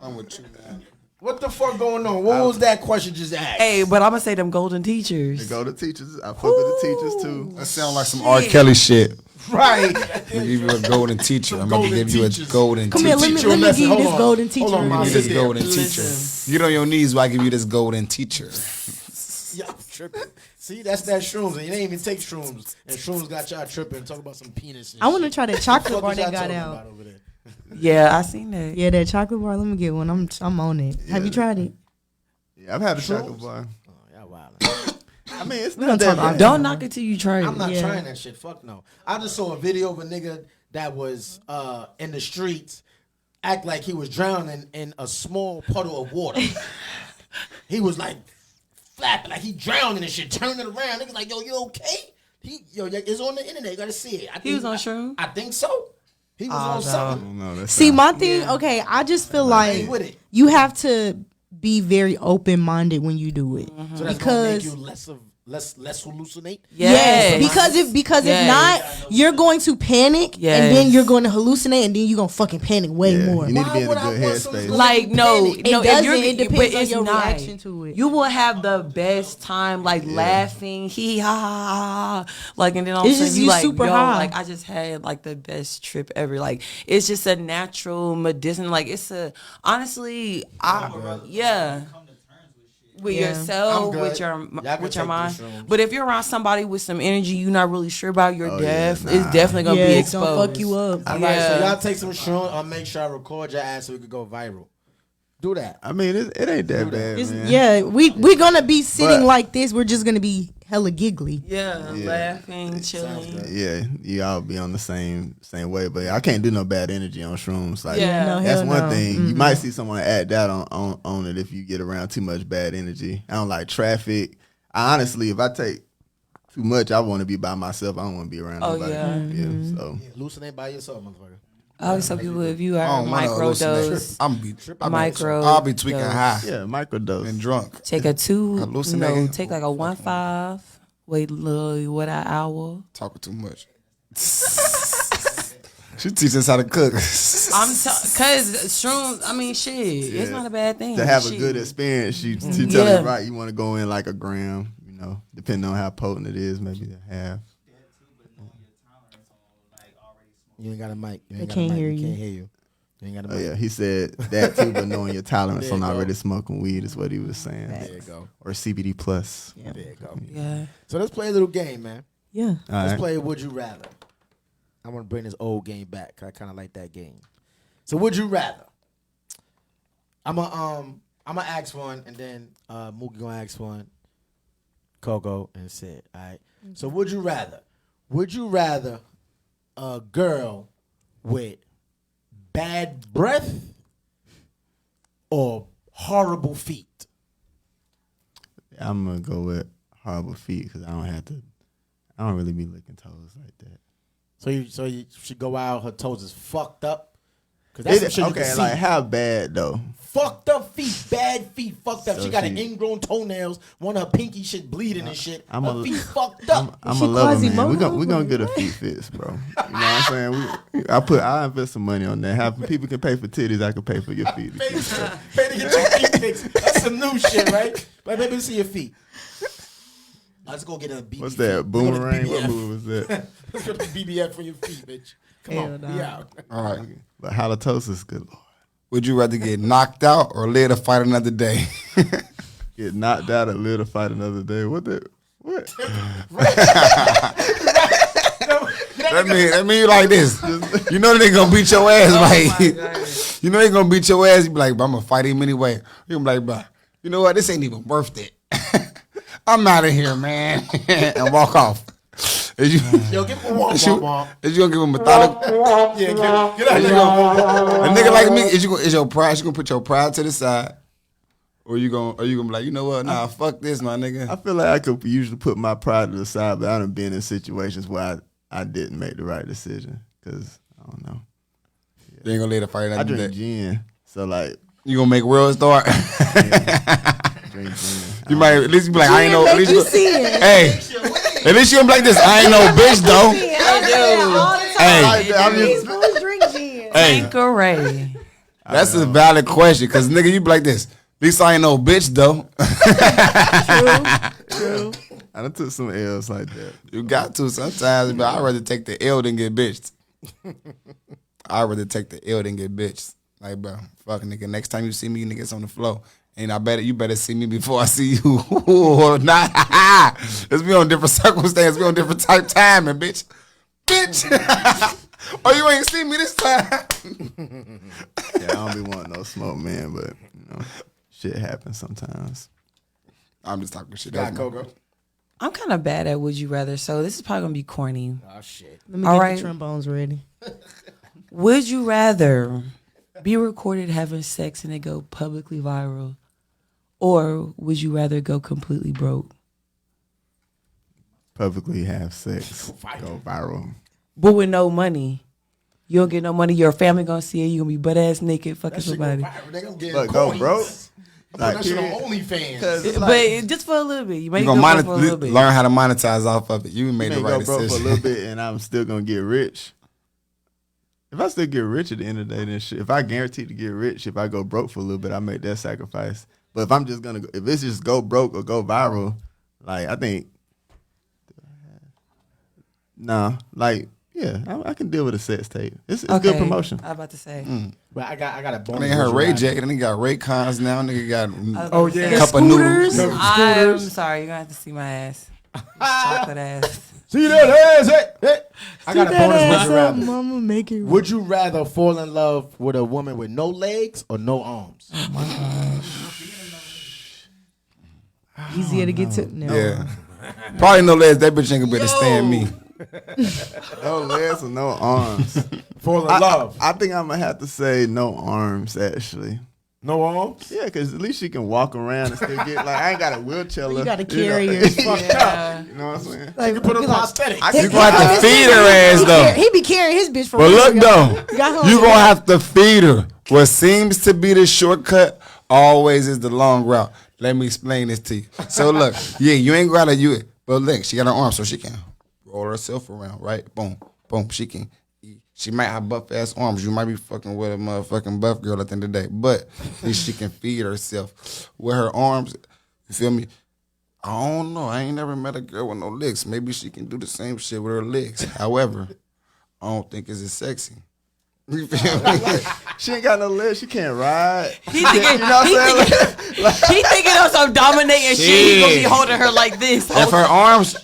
I'm with you, man. What the fuck going on? What was that question just asked? Hey, but I'm gonna say them golden teachers. They go to teachers. I fuck with the teachers too. That sound like some R. Kelly shit. Right. I'm gonna give you a golden teacher. I'm gonna give you a golden Come teacher. here, let me Teach you a give lesson. you Hold this on. golden teacher. Hold on, Give Mom. you this Sit there. golden teacher. Get on your knees while I give you this golden teacher. Yeah, I'm tripping. See, that's that shrooms, and you didn't even take shrooms, and shrooms got y'all tripping. Talk about some penis. And I want to shit. try that chocolate What bar the fuck that is y'all got talking out. about over there? Yeah, I seen that. Yeah, that chocolate bar. Let me get one. I'm on it. Have you tried it? Yeah, I've had a chocolate bar. Oh, y'all wild. I mean, it's We not gonna that talk bad. Don't knock it till you try it. I'm not Yeah. trying that shit. Fuck no. I just saw a video of a nigga that was in the streets, act like he was drowning in a small puddle of water. He was like flapping, like he drowning and shit, turning around. Niggas like, yo, you okay? It's on the internet. You gotta see it. He was on shrooms? I think so. He was on I something. don't know. That See, sound- my thing. Okay, I just feel like with it. you have to be very open minded when you do it. So that's gonna make Because you less hallucinate. yes, Yes. because Yes. if not, you're going to panic, Yes. and then you're going to hallucinate, and then you're gonna fucking panic way Yeah, more. you need to Why be in would a I good want someone headspace. to- Like no, It no. doesn't. If you're, It depends but on it's your not. reaction to it. You will have the best time, like laughing, hee ha ha ha, like, and then all of a It's sudden just you you like, super yo, high. like I just had like the best trip ever. Like it's just a natural medicinal. Like it's a honestly, yeah. With Yeah. yourself, I'm good. with your Y'all can with your take mind. these shrooms. But if you're around somebody with some energy you're not really sure about, you're Oh, deaf. yeah, It's nah. definitely gonna Yeah, be it's exposed. gonna fuck you up. All right, so Yeah. y'all take some shrooms. I'll make sure I record your ass so we could go viral. Do that. I mean, it ain't that bad, It's- man. yeah, we're gonna be sitting But- like this. We're just gonna be hella giggly. Yeah, Yeah. laughing, chilling. Yeah, you all be on the same way, but I can't do no bad energy on shrooms. Like, Yeah. No, that's hell one no. thing. You might see someone add that on it if you get around too much bad energy. I don't like traffic. I honestly, if I take too much, I want to be by myself. I don't want to be around Oh, nobody. yeah. Yeah, so Hallucinate by yourself, motherfucker. I always tell people if you I are don't wanna hallucinate. microdose, I'll be tweaking dose. high yeah, microdose. and drunk. take a 2, Hallucinating? take like a 1.5, wait a little, what an hour. Talking too much. She teaches us how to cook. Cause shrooms. I mean, shit, it's not a bad thing. To have a Shit. good experience, she tell Yeah. you right. You want to go in like a gram, depending on how potent it is, maybe a half. You ain't got a mic. You They ain't got can't a mic. hear We you. can't hear you. You ain't got a Oh mic. yeah, he said that too, but knowing your tolerance There on you go. already smoking weed is what he was saying, There you go. or CBD plus. Yeah. There you go. Yeah, So let's play a little game, man. Yeah. All Let's right. play Would You Rather. I want to bring this old game back 'cause I kind of like that game. So Would You Rather? I'm gonna ask one, and then Mookie gonna ask one. Coco and Sid. All right. So Would you rather? Would you rather a girl with bad breath or horrible feet? I'm gonna go with horrible feet because I don't really be licking toes like that. So you should go out. Her toes is fucked up. 'Cause that's some shit you can Okay, see. like how bad though? Fucked up feet, bad feet, fucked up. So she got she- an ingrown toenails, one of her pinky shit bleeding and shit. I'm her a- feet fucked up. I'm She a lover, man. Quasimodo? We gonna get a feet fix, bro. You know what I'm saying? I invest some money on that. Half people can pay for titties, I can pay for your feet. Pay to get your feet fixed. That's some new shit, right? But let me see your feet. Let's go get a BBF. What's that? Boomerang? What move was that? Let's go to BBF for your feet, bitch. Come Hell on, nah. we out. All right. But halitosis, good lord. Would you rather get knocked out or live to fight another day? Get knocked out and live to fight another day. What? That mean you like this. You know they gonna beat your ass, like you know they gonna beat your ass. You be like, bro, I'm gonna fight him anyway. You be like, bro, you know what? This ain't even worth it. I'm out of here, man, and walk off. Is you, Yo, give him a womp, is you, womp, womp. is you gonna give him methodical? Yeah, get out of here. A nigga like me, is your pride? You gonna put your pride to the side, or you gonna be like, you know what? Nah, fuck this, my nigga. I feel like I could usually put my pride to the side, but I done been in situations where I didn't make the right decision because I don't know. You ain't gonna let it fight I another drink day. gin, so like You gonna make world start? drink gin. You might at least be like, I ain't no. At least you see it. Hey, at least you gonna be like this. I ain't no bitch though. Hey, I'm just, These boys drink gin. Tanqueray. That's a valid question, because nigga, you be like this. At least I ain't no bitch, though. True. I done took some L's like that. You got to sometimes, but I'd rather take the L than get bitched. I'd rather take the L than get bitched. Like, bro, fuck nigga. Next time you see me, niggas on the floor. And you better see me before I see you. Or not. Let's be on different circumstances. We on different type timing, bitch. Oh, you ain't seen me this time. Yeah, I don't be wanting no smoke, man, but shit happens sometimes. I'm just talking shit. Got Coco. I'm kind of bad at Would You Rather, so this is probably going to be corny. Oh, shit. Let me All get right. the trombones ready. Would you rather be recorded having sex and it go publicly viral? Or would you rather go completely broke? Publicly have sex, go viral. But with no money. You don't get no money. Your family going to see it. You going to be butt-ass naked fucking somebody. They gonna get But go broke. Like, that shit on period. OnlyFans. But just for a little bit. You may You go gonna broke for a little bit. learn how to monetize off of it. You made the You may right go broke for a decision. little bit, and I'm still gonna get rich. If I still get rich at the end of the day, then shit. If I guarantee to get rich, if I go broke for a little bit, I make that sacrifice. But if I'm just gonna, if it's just go broke or go viral, like I think, I can deal with a sex tape. It's good promotion. I was about to say. But I got a I bonus. mean, her Ray jacket, and he got Ray Cons now. Nigga got yeah. a cup of noodles. I'm sorry. You're going to have to see my ass. Chocolate ass. See that ass? Hey. I got a bonus. Would you rather? Mama, make it. Would you rather fall in love with a woman with no legs or no arms? Easier to get to. No. Yeah. Probably no legs. That bitch ain't gonna be able to stand me. No legs or no arms. Fall in love. I think I'm gonna have to say no arms actually. No arms? Yeah, because at least she can walk around and still get I ain't got a wheelchair. You got to carry her. Fucked up. You know what I'm saying? Like, You put on be like, prosthetic. You gonna have to feed her ass though. he be carrying his bitch for But real, look y'all. though, Got her you on gonna the- have to feed her. What seems to be the shortcut always is the long route. Let me explain this to you. So look, yeah, you ain't gotta use it, but look, she got her arm so she can roll herself around, right? Boom, boom, she can. She might have buff ass arms. You might be fucking with a motherfucking buff girl at the end of the day, but at least she can feed herself with her arms. You feel me? I don't know. I ain't never met a girl with no legs. Maybe she can do the same shit with her legs. However, I don't think it's as sexy. You feel me? She ain't got no legs. She can't ride. He thinking, he thinking of some dominating shit. He gonna be holding her like this. If her arms,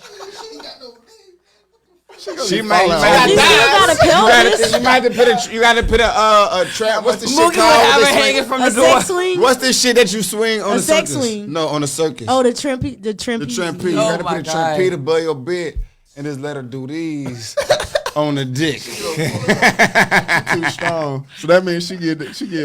she might You still got a pelvis? You might have to you gotta put a trap. What's the shit Mookie would called? have What her they hanging swing? from A the door. sex swing? What's the shit that you swing on A the sex circus? swing. No, on the circus. Oh, the trapeze. The trapeze. The trampede. You Oh gotta my put a God. trampede above your bed and just let her do these on the dick. Too strong. So that means she get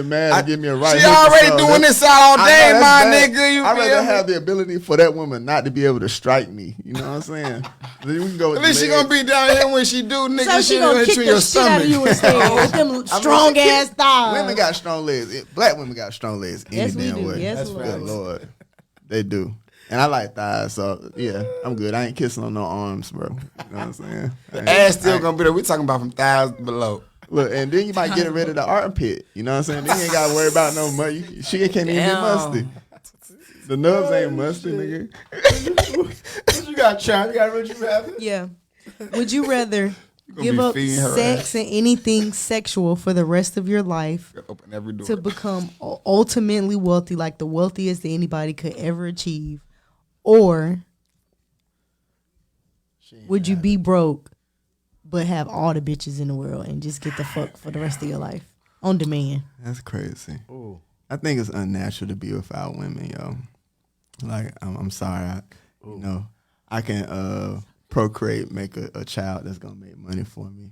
mad and give me a right. She hook or already something. doing this all I day, know, my that's bad. nigga. You I'd rather feel have me? the ability for that woman not to be able to strike me. You know what I'm saying? Then we can go with At least the she gonna legs. be down here when she do, nigga. So she gonna hit kick you in the your shit out of you stomach. instead with them strong ass thighs. Women got strong legs. Black women got strong legs. Any Yes, we damn do. way. Yes, That's Lord. Good Lord. They do. And I like thighs, so yeah, I'm good. I ain't kissing on no arms, bro. You know what I'm saying? Ass still gonna be there. We talking about from thighs below. Look, and then you might get rid of the armpit. You know what I'm saying? Then you ain't gotta worry about no money. She can't even get musty. The nubs ain't musty, nigga. What you got, Chad? You got what you rather? Yeah. Would you rather gonna give be up feeding her sex and anything sexual for the rest of your life Open every door. to become ultimately wealthy, like the wealthiest that anybody could ever achieve? Or would you be broke but have all the bitches in the world and just get the fuck for the rest of your life on demand? That's crazy. I think it's unnatural to be without women, yo. Like, I'm sorry. I can procreate, make a child that's gonna make money for me.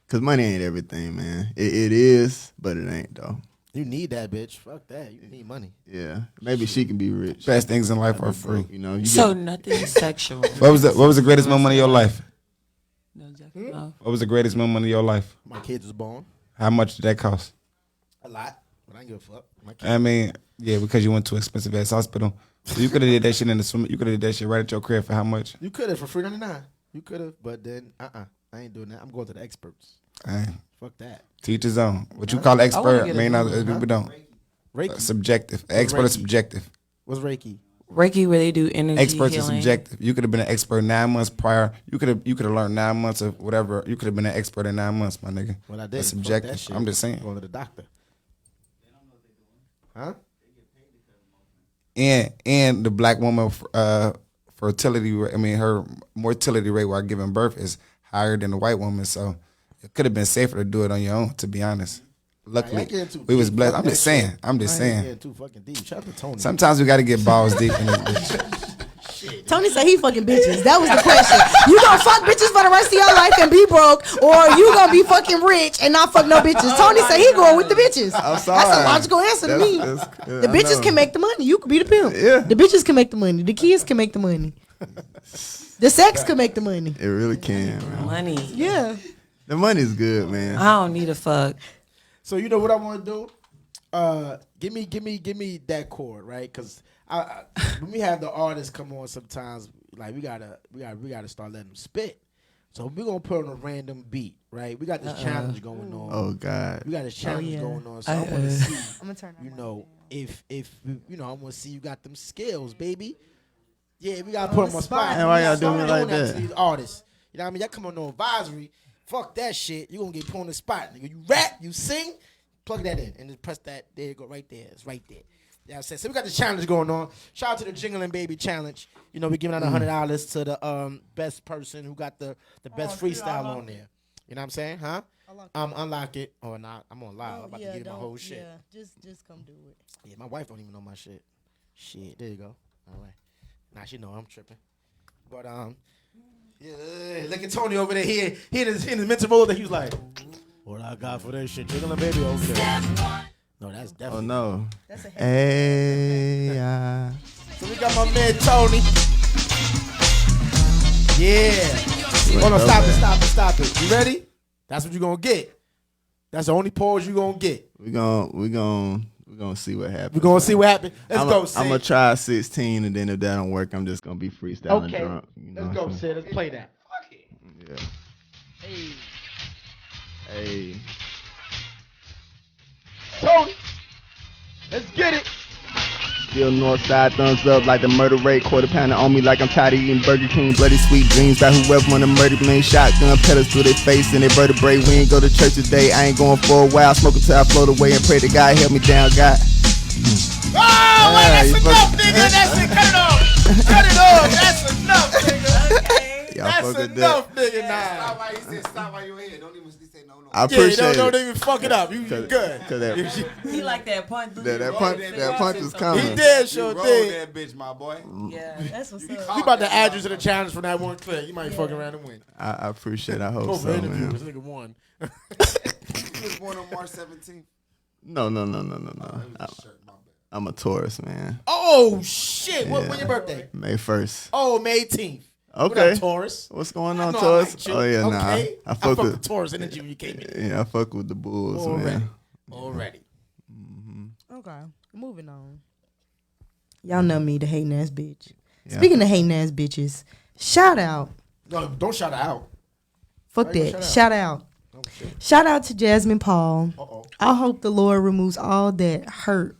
Cause money ain't everything, man. It is, but it ain't though. You need that, bitch. Fuck that. You need money. Yeah, maybe she can be rich. Best things in life are free. You know, So nothing sexual. What was the greatest moment of your life? No, Jackie, no. What was the greatest moment of your life? My kids was born. How much did that cost? A lot. But I ain't give a fuck. My kids. I mean, yeah, because you went to an expensive ass hospital. So you could have did that shit in the swim. You could have did that shit right at your crib for how much? You could have for $3.99. You could have, but then I ain't doing that. I'm going to the experts. Hey, Fuck that. teach his own. What you call expert, get a man, new other people don't. Reiki. Subjective. Expert is Reiki? subjective. What's Reiki? Reiki, where they do energy Experts healing. is subjective. You could have been an expert 9 months prior. You could have learned 9 months of whatever. You could have been an expert in 9 months, my nigga. Well, I did. That's Fuck subjective. that shit. I'm just saying. Going to the doctor. Huh? And the black woman fertility rate, I mean her mortality rate while giving birth is higher than the white woman. So it could have been safer to do it on your own, to be honest. Luckily, we was blessed. I'm just saying. I'm just saying. Too fucking deep. Shout out to Tony. Sometimes we got to get balls deep in this bitch. Tony said he fucking bitches. That was the question. You gonna fuck bitches for the rest of your life and be broke, or you gonna be fucking rich and not fuck no bitches? Tony said he going with the bitches. I'm sorry. That's a logical answer to me. The bitches can make the money. You could be the pimp. Yeah. The bitches can make the money. The kids can make the money. The sex can make the money. It really can, man. Money. Yeah. The money's good, man. I don't need a fuck. So you know what I want to do? Give me that chord, right? Because when we have the artists come on, sometimes like we gotta start letting them spit. So we're gonna put on a random beat, right? We got this challenge going on. Oh God. We got this challenge going on. So I want to see, you know, if you know, I want to see you got them skills, baby. Yeah, we gotta put them on spot. And why y'all doing it like To that? these artists, you know what I mean? Y'all come on no advisory. Fuck that shit. You gonna get put on the spot, nigga. You rap, you sing, plug that in, and then press that. There you go, right there. It's right there. Yeah, I'm saying. So we got this challenge going on. Shout out to the Jingling Baby Challenge. You know, we're giving out $100 to the best person who got the best freestyle on there. You know what I'm saying? Huh? Unlock it. Or not. I'm on live. I'm about to give you my whole shit. Yeah, just come do it. Yeah, my wife don't even know my shit. Shit, there you go. All right. Nah, she know I'm tripping. But yeah, look at Tony over there. He in his mental mode that he was like, what I got for that shit, Jingling Baby. Okay. No, that's definitely. Oh no. That's a Hey. So we got my man Tony. Yeah. Hold on, stop it. You ready? That's what you're gonna get. That's the only pause you're gonna get. We're gonna see what happens. We're gonna see what happens. Let's go, Sid. I'm gonna try 16, and then if that don't work, I'm just gonna be freestyling Okay. drunk. You know Let's go, Sid. Let's play that. Fuck it. Yeah. Hey. Hey. Tony. Let's get it. Still north side, thumbs up like the murder rate. Quarter pounder on me like I'm tired of eating Burger King. Bloody sweet dreams about whoever wanna murder me. Shotgun pedals through their face and they vertebrae. We ain't go to church today, I ain't going for a while. Smoke until I float away and pray to God help me down, God. Oh, that's enough, nigga. That's it. Cut it off. Cut it off. That's enough, nigga. Y'all That's fuck with enough, that. nigga. Nah. Stop while you said stop while you here. Don't even say no. I appreciate Don't it. even fuck it up. You good. Cause that, He like that punch. that punch is coming. He did, sure You roll did. that bitch, my boy. Yeah. That's what's up. We about to add you to the challenge from that one clip. You might fucking around and win. I appreciate it. I hope Go so, for interview. man. This nigga won. You was born on March 17th. No. I'm a Taurus, man. Oh, shit. Yeah. When your birthday? May 1st. Oh, May 18th. What Okay. up, Taurus? What's going on, No, I Taurus? like you. Oh yeah, Okay. nah. I fuck with Taurus energy when you came in. Yeah, I fuck with the Bulls, Already. man. Already. Okay, moving on. Y'all know me, the hating ass bitch. Yeah. Speaking of hating ass bitches, shout out. No, don't shout her out. Fuck Why you that. gonna Shout out. Oh, shit. Shout out to Jasmine Paul. Uh-oh. I hope the Lord removes all that hurt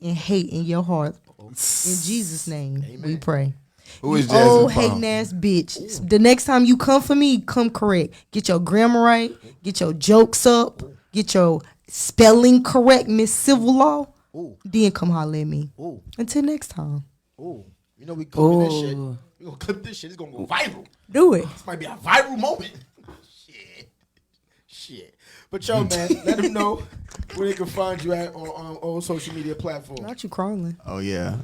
and hate in your heart. In Jesus' name, we pray. Who is You old Jasmine Paul? hating ass bitch. The next time you come for me, come correct. Get your grammar right. Get your jokes up. Get your spelling correct, Miss Civil Law. Ooh. Then come holler at me. Ooh. Until next time. Ooh. You know we clipping this shit. We gonna clip this shit. It's gonna go viral. Do it. This might be a viral moment. Shit. But yo, man, let them know where they can find you at on all social media platforms. Not you crawling. Oh yeah.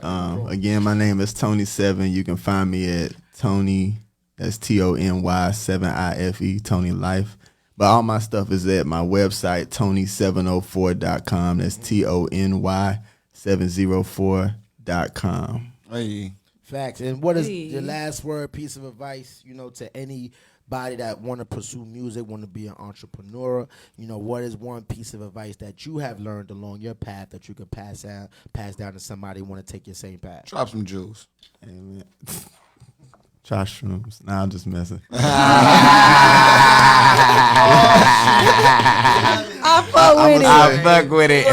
Again, my name is Tony7ife. You can find me at Tony. That's Tony7ife. Tony Life. But all my stuff is at my website Tony704.com. That's Tony704.com. Hey. Facts. And what is Hey. your last word, piece of advice, you know, to anybody that want to pursue music, want to be an entrepreneur? You know, what is one piece of advice that you have learned along your path that you could pass down to somebody who want to take your same path? Drop some jewels. Amen. Try shrooms. Nah, I'm just messing. I fuck with it. I fuck with it.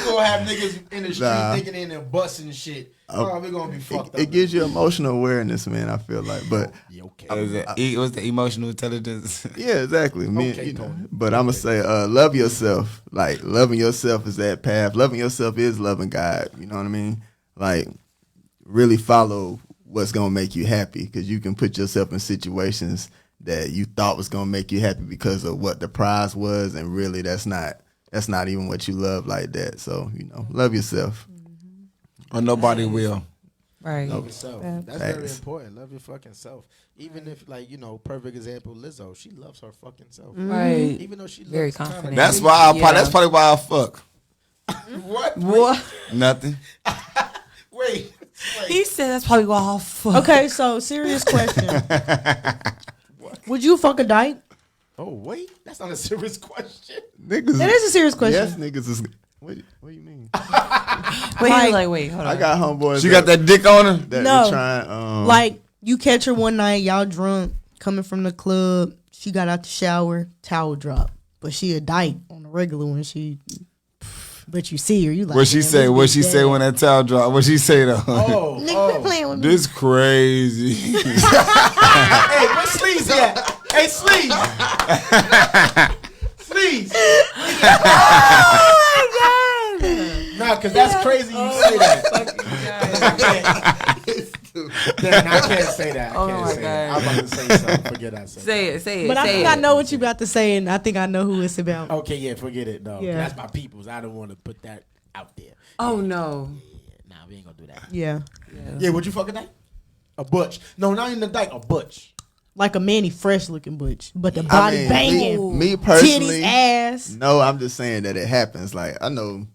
You gonna have niggas in the street Nah. thinking in there busting shit. Oh, we gonna be fucked up. It gives you emotional awareness, man. I feel like, but Yeah, okay. It was the emotional intelligence. yeah, exactly. Okay, You know, Tony. but I'm gonna say, love yourself. Like loving yourself is that path. Loving yourself is loving God. You know what I mean? Like really follow what's gonna make you happy, because you can put yourself in situations that you thought was gonna make you happy because of what the prize was, and really that's not even what you love like that. So love yourself. Or nobody will. Right. Love yourself. That's Facts. very important. Love your fucking self. Even if, like, perfect example, Lizzo, she loves her fucking self. Right. Even though she Very looks kinda confident. That's why. That's probably why I fuck. What? What? Nothing. Wait. He said that's probably why I'll fuck. Okay, so serious question. Would you fuck a dyke? Oh, wait. That's not a serious question. Niggas. That is a serious question. Yes, niggas is. What do you mean? Wait, hold on. I got homeboys. She got that dick on her. that No. be trying. Like, you catch her one night, y'all drunk, coming from the club. She got out the shower, towel drop. But she a dyke on the regular when but you see her, you like. What she "Man, say? this What bitch she say bad." when that towel drop? What she say though? Oh, Nigga, oh. quit playing with me. This crazy. Hey, where Sleeves at? Hey, Sleeves. Sleeves. Nah, because that's crazy you say that. Damn, I can't say that. I Oh can't my say God. that. I'm about to say something. Forget I said Say it. But I say think it. I know what you about to say, and I think I know who it's about. that. Okay, yeah, forget it, though. Yeah. That's my people's. I don't want to put that out there. Oh no. Nah, we ain't going to do that. Yeah. Yeah, would you fuck a dyke? A butch. No, not even a dyke, a butch. Like a Manny Fresh looking butch, but the body mean, banging. Me personally, Titties, ass. no, I'm just saying that it happens. Like I know,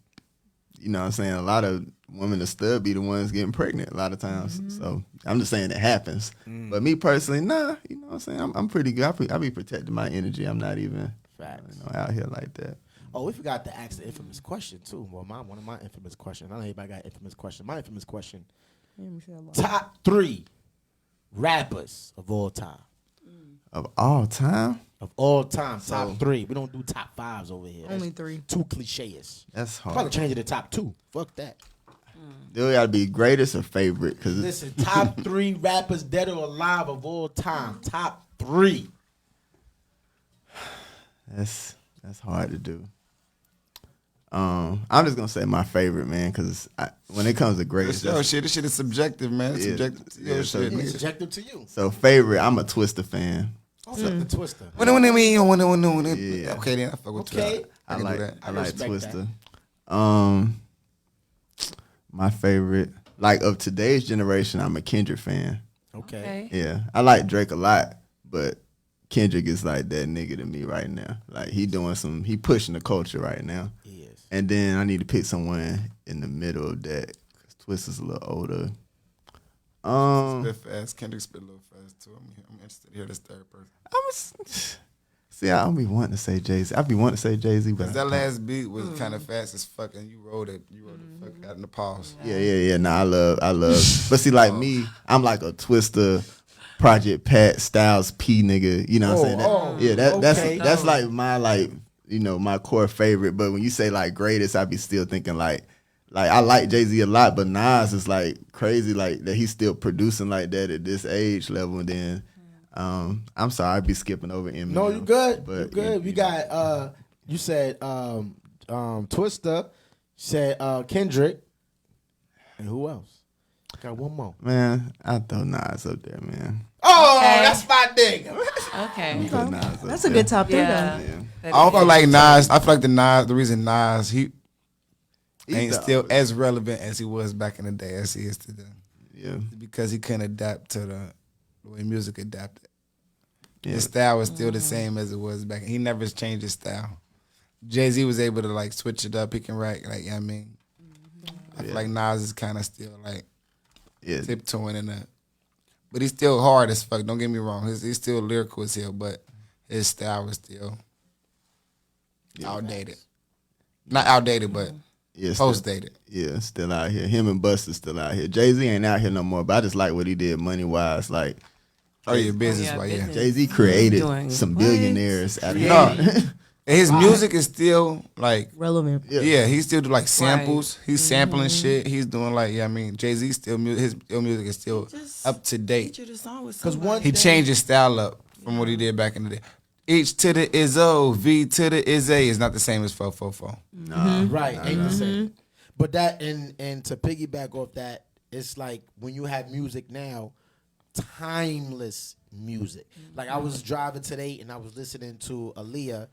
what I'm saying, a lot of women that still be the ones getting pregnant a lot of times. So I'm just saying it happens. But me personally, nah, you know what I'm saying? I'm pretty good. I be protecting my energy. I'm not even out here like that. Oh, we forgot to ask the infamous question, too. Well, one of my infamous questions. I know everybody got an infamous question. My infamous question. Top 3 rappers of all time. Of all time? Of all time, So- top 3. We don't do top 5s over here. Only That's 3. too cliche-ish. That's hard. Probably change it to top 2. Fuck that. They gotta be greatest or favorite. Cause Listen, top 3 rappers dead or alive of all time. Top 3. that's hard to do. I'm just gonna say my favorite, man, because when it comes to greatest, Yo, shit, this shit is subjective, man. It's Yeah, subjective to yeah, your so shit, It's nigga. subjective to you. so favorite, I'm a Twista fan. Oh, the Twister. When Yeah. Okay, then I fuck with Okay. Twister. I can do like that. I like respect Twista. My favorite, like of today's generation, I'm a Kendrick fan. Okay. Yeah, I like Drake a lot, but Kendrick is like that nigga to me right now. Like he pushing the culture right now. He is. And then I need to pick someone in the middle of that, because Twista's a little older. Spit fast. Kendrick spit a little fast too. I'm interested to hear this third person. See, I don't be wanting to say Jay-Z. I be wanting to say Jay-Z, but Cause that last beat was kind of fast as fuck, and you wrote it. You wrote the fuck out in the pause. yeah. Nah, I love. But see, like me, I'm like a Twista, Project Pat, Styles P nigga. You know what I'm saying? okay. That's like my my core favorite. But when you say like greatest, I be still thinking like I like Jay-Z a lot, but Nas is like crazy, like that he's still producing like that at this age level. And then I'm sorry, I'd be skipping over Eminem. No, you good. But You good. We got you said Twista, said Kendrick, and who else? Got one more. Man, I throw Nas up there, man. Oh, Okay. that's my nigga. Okay. Throw Nas up That's a there. good top 3 Yeah. though. I don't feel like Nas. I feel like the reason Nas he ain't the- still as relevant as he was back in the day as he is today. Yeah. Because he couldn't adapt to the way music adapted. Yeah. His style was still the same as it was back. He never changed his style. Jay-Z was able to like switch it up. He can write like, you know what I mean. I feel like Nas is kind of still like Yeah. tiptoeing in that. But he's still hard as fuck. Don't get me wrong. He's still lyrical as hell, but his style was still outdated. Not outdated, but Yeah, still- post-dated. Yeah, still out here. Him and Busta's still out here. Jay-Z ain't out here no more, but I just like what he did money-wise. Like, Oh yeah, business wise, yeah. Jay-Z created Doing some what? billionaires out of No. it. And his music is still like relevant. yeah, he still do like samples. He's sampling shit. He's doing like I mean Jay-Z still his music is still up to date. Because He changed his style up from what he did back in the day. H to the Izzo, V to the Izzy is not the same as 444. Right, ain't the same. But that and to piggyback off that, it's like when you have music now, timeless music. Like I was driving today and I was listening to Aaliyah.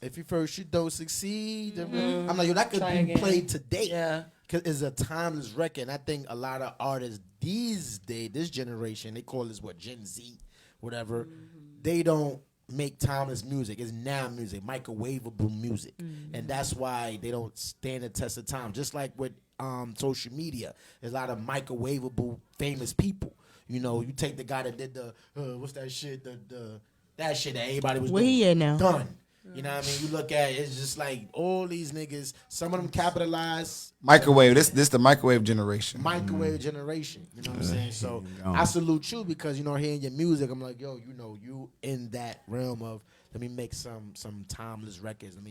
If you first you don't succeed, I'm like, yo, that could be played today. Yeah. Cause it's a timeless record. And I think a lot of artists these days, this generation, they call this what Gen Z, whatever. They don't make timeless music. It's now music, microwavable music, and that's why they don't stand the test of time. Just like with social media, there's a lot of microwavable famous people. You know, you take the guy that did the what's that shit? That shit that everybody was Where doing. he at now? Done. You know what I mean? You look at it, it's just like all these niggas. Some of them capitalize. Microwave. This the microwave generation. Microwave generation. You know what I'm saying? So I salute you because, you know, hearing your music, I'm like, yo, you know, you in that realm of let me make some timeless records. Let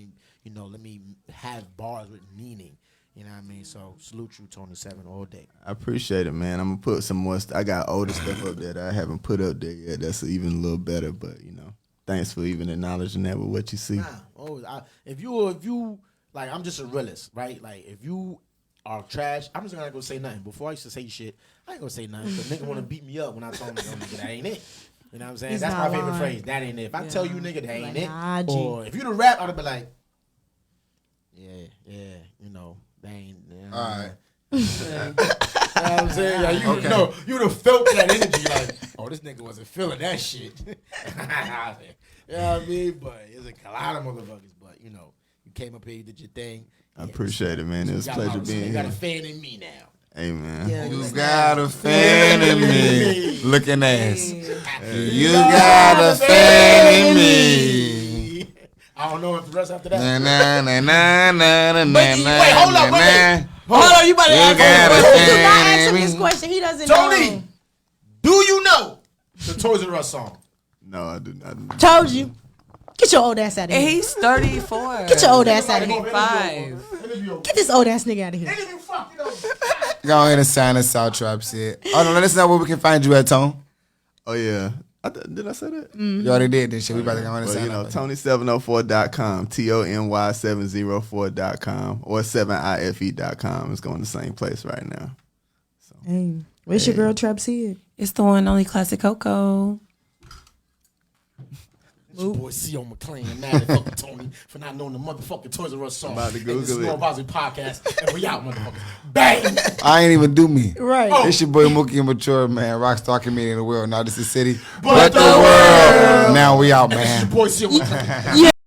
me have bars with meaning. You know what I mean? So salute you, Tony7ife, all day. I appreciate it, man. I'm gonna put some more. I got older stuff up there that I haven't put up there yet. That's even a little better, but you know, thanks for even acknowledging that with what you see. If you like, I'm just a realist, right? Like, if you are trash, I'm just not gonna say nothing. Before I used to say shit, I ain't gonna say nothing. The nigga wanna beat me up when I told him, nigga, that ain't it. You know what I'm saying? That's my favorite phrase. That ain't it. If I tell you, nigga, that ain't it, nah, or if you the rap, I'd be like, yeah, you know, they ain't. All right. You know what I'm saying? Like, you know, you would have felt that energy, like, oh, this nigga wasn't feeling that shit. You know what I mean? But it's a lot of motherfuckers. But you know, you came up here, you did your thing. I appreciate it, man. It was a pleasure being here. You got a fan in me now. Hey, man. Yeah, You got a fan in me. Looking ass. You got a fan in me. I don't know if the rest after that. Wait, hold up, wait. Hold on, you about to ask him. Do not ask him me. this question. He doesn't Tony, know. do you know the Toys R Us song? No, I do not. Told you. Get your old ass out of And here. he's 34. Get your old ass out of here. 35. Get this old ass nigga out of here. Go ahead and sign us out, Trap Shit. Oh, no, let us know where we can find you at, Tone. Oh, yeah. Did I say that? You already did this shit. We about to go on and Well, sign you know, up. Tony704.com, Tony704.com, or 7ife.com is going the same place right now. Hey, where's your girl Trap Sid? It's the one and only Classic Coco. Your boy C.O. McClain, mad at fucking Tony for not knowing the motherfucking Toys R Us song. About to Google this is it. NoAdvisory podcast, and we out, motherfuckers. Bang! I ain't even do me. Right. It's your boy Mookie and Mature, man. Rockstar comedian in the world. Now this is city. But the world. Now we out, man. Your boy C.O. McClain.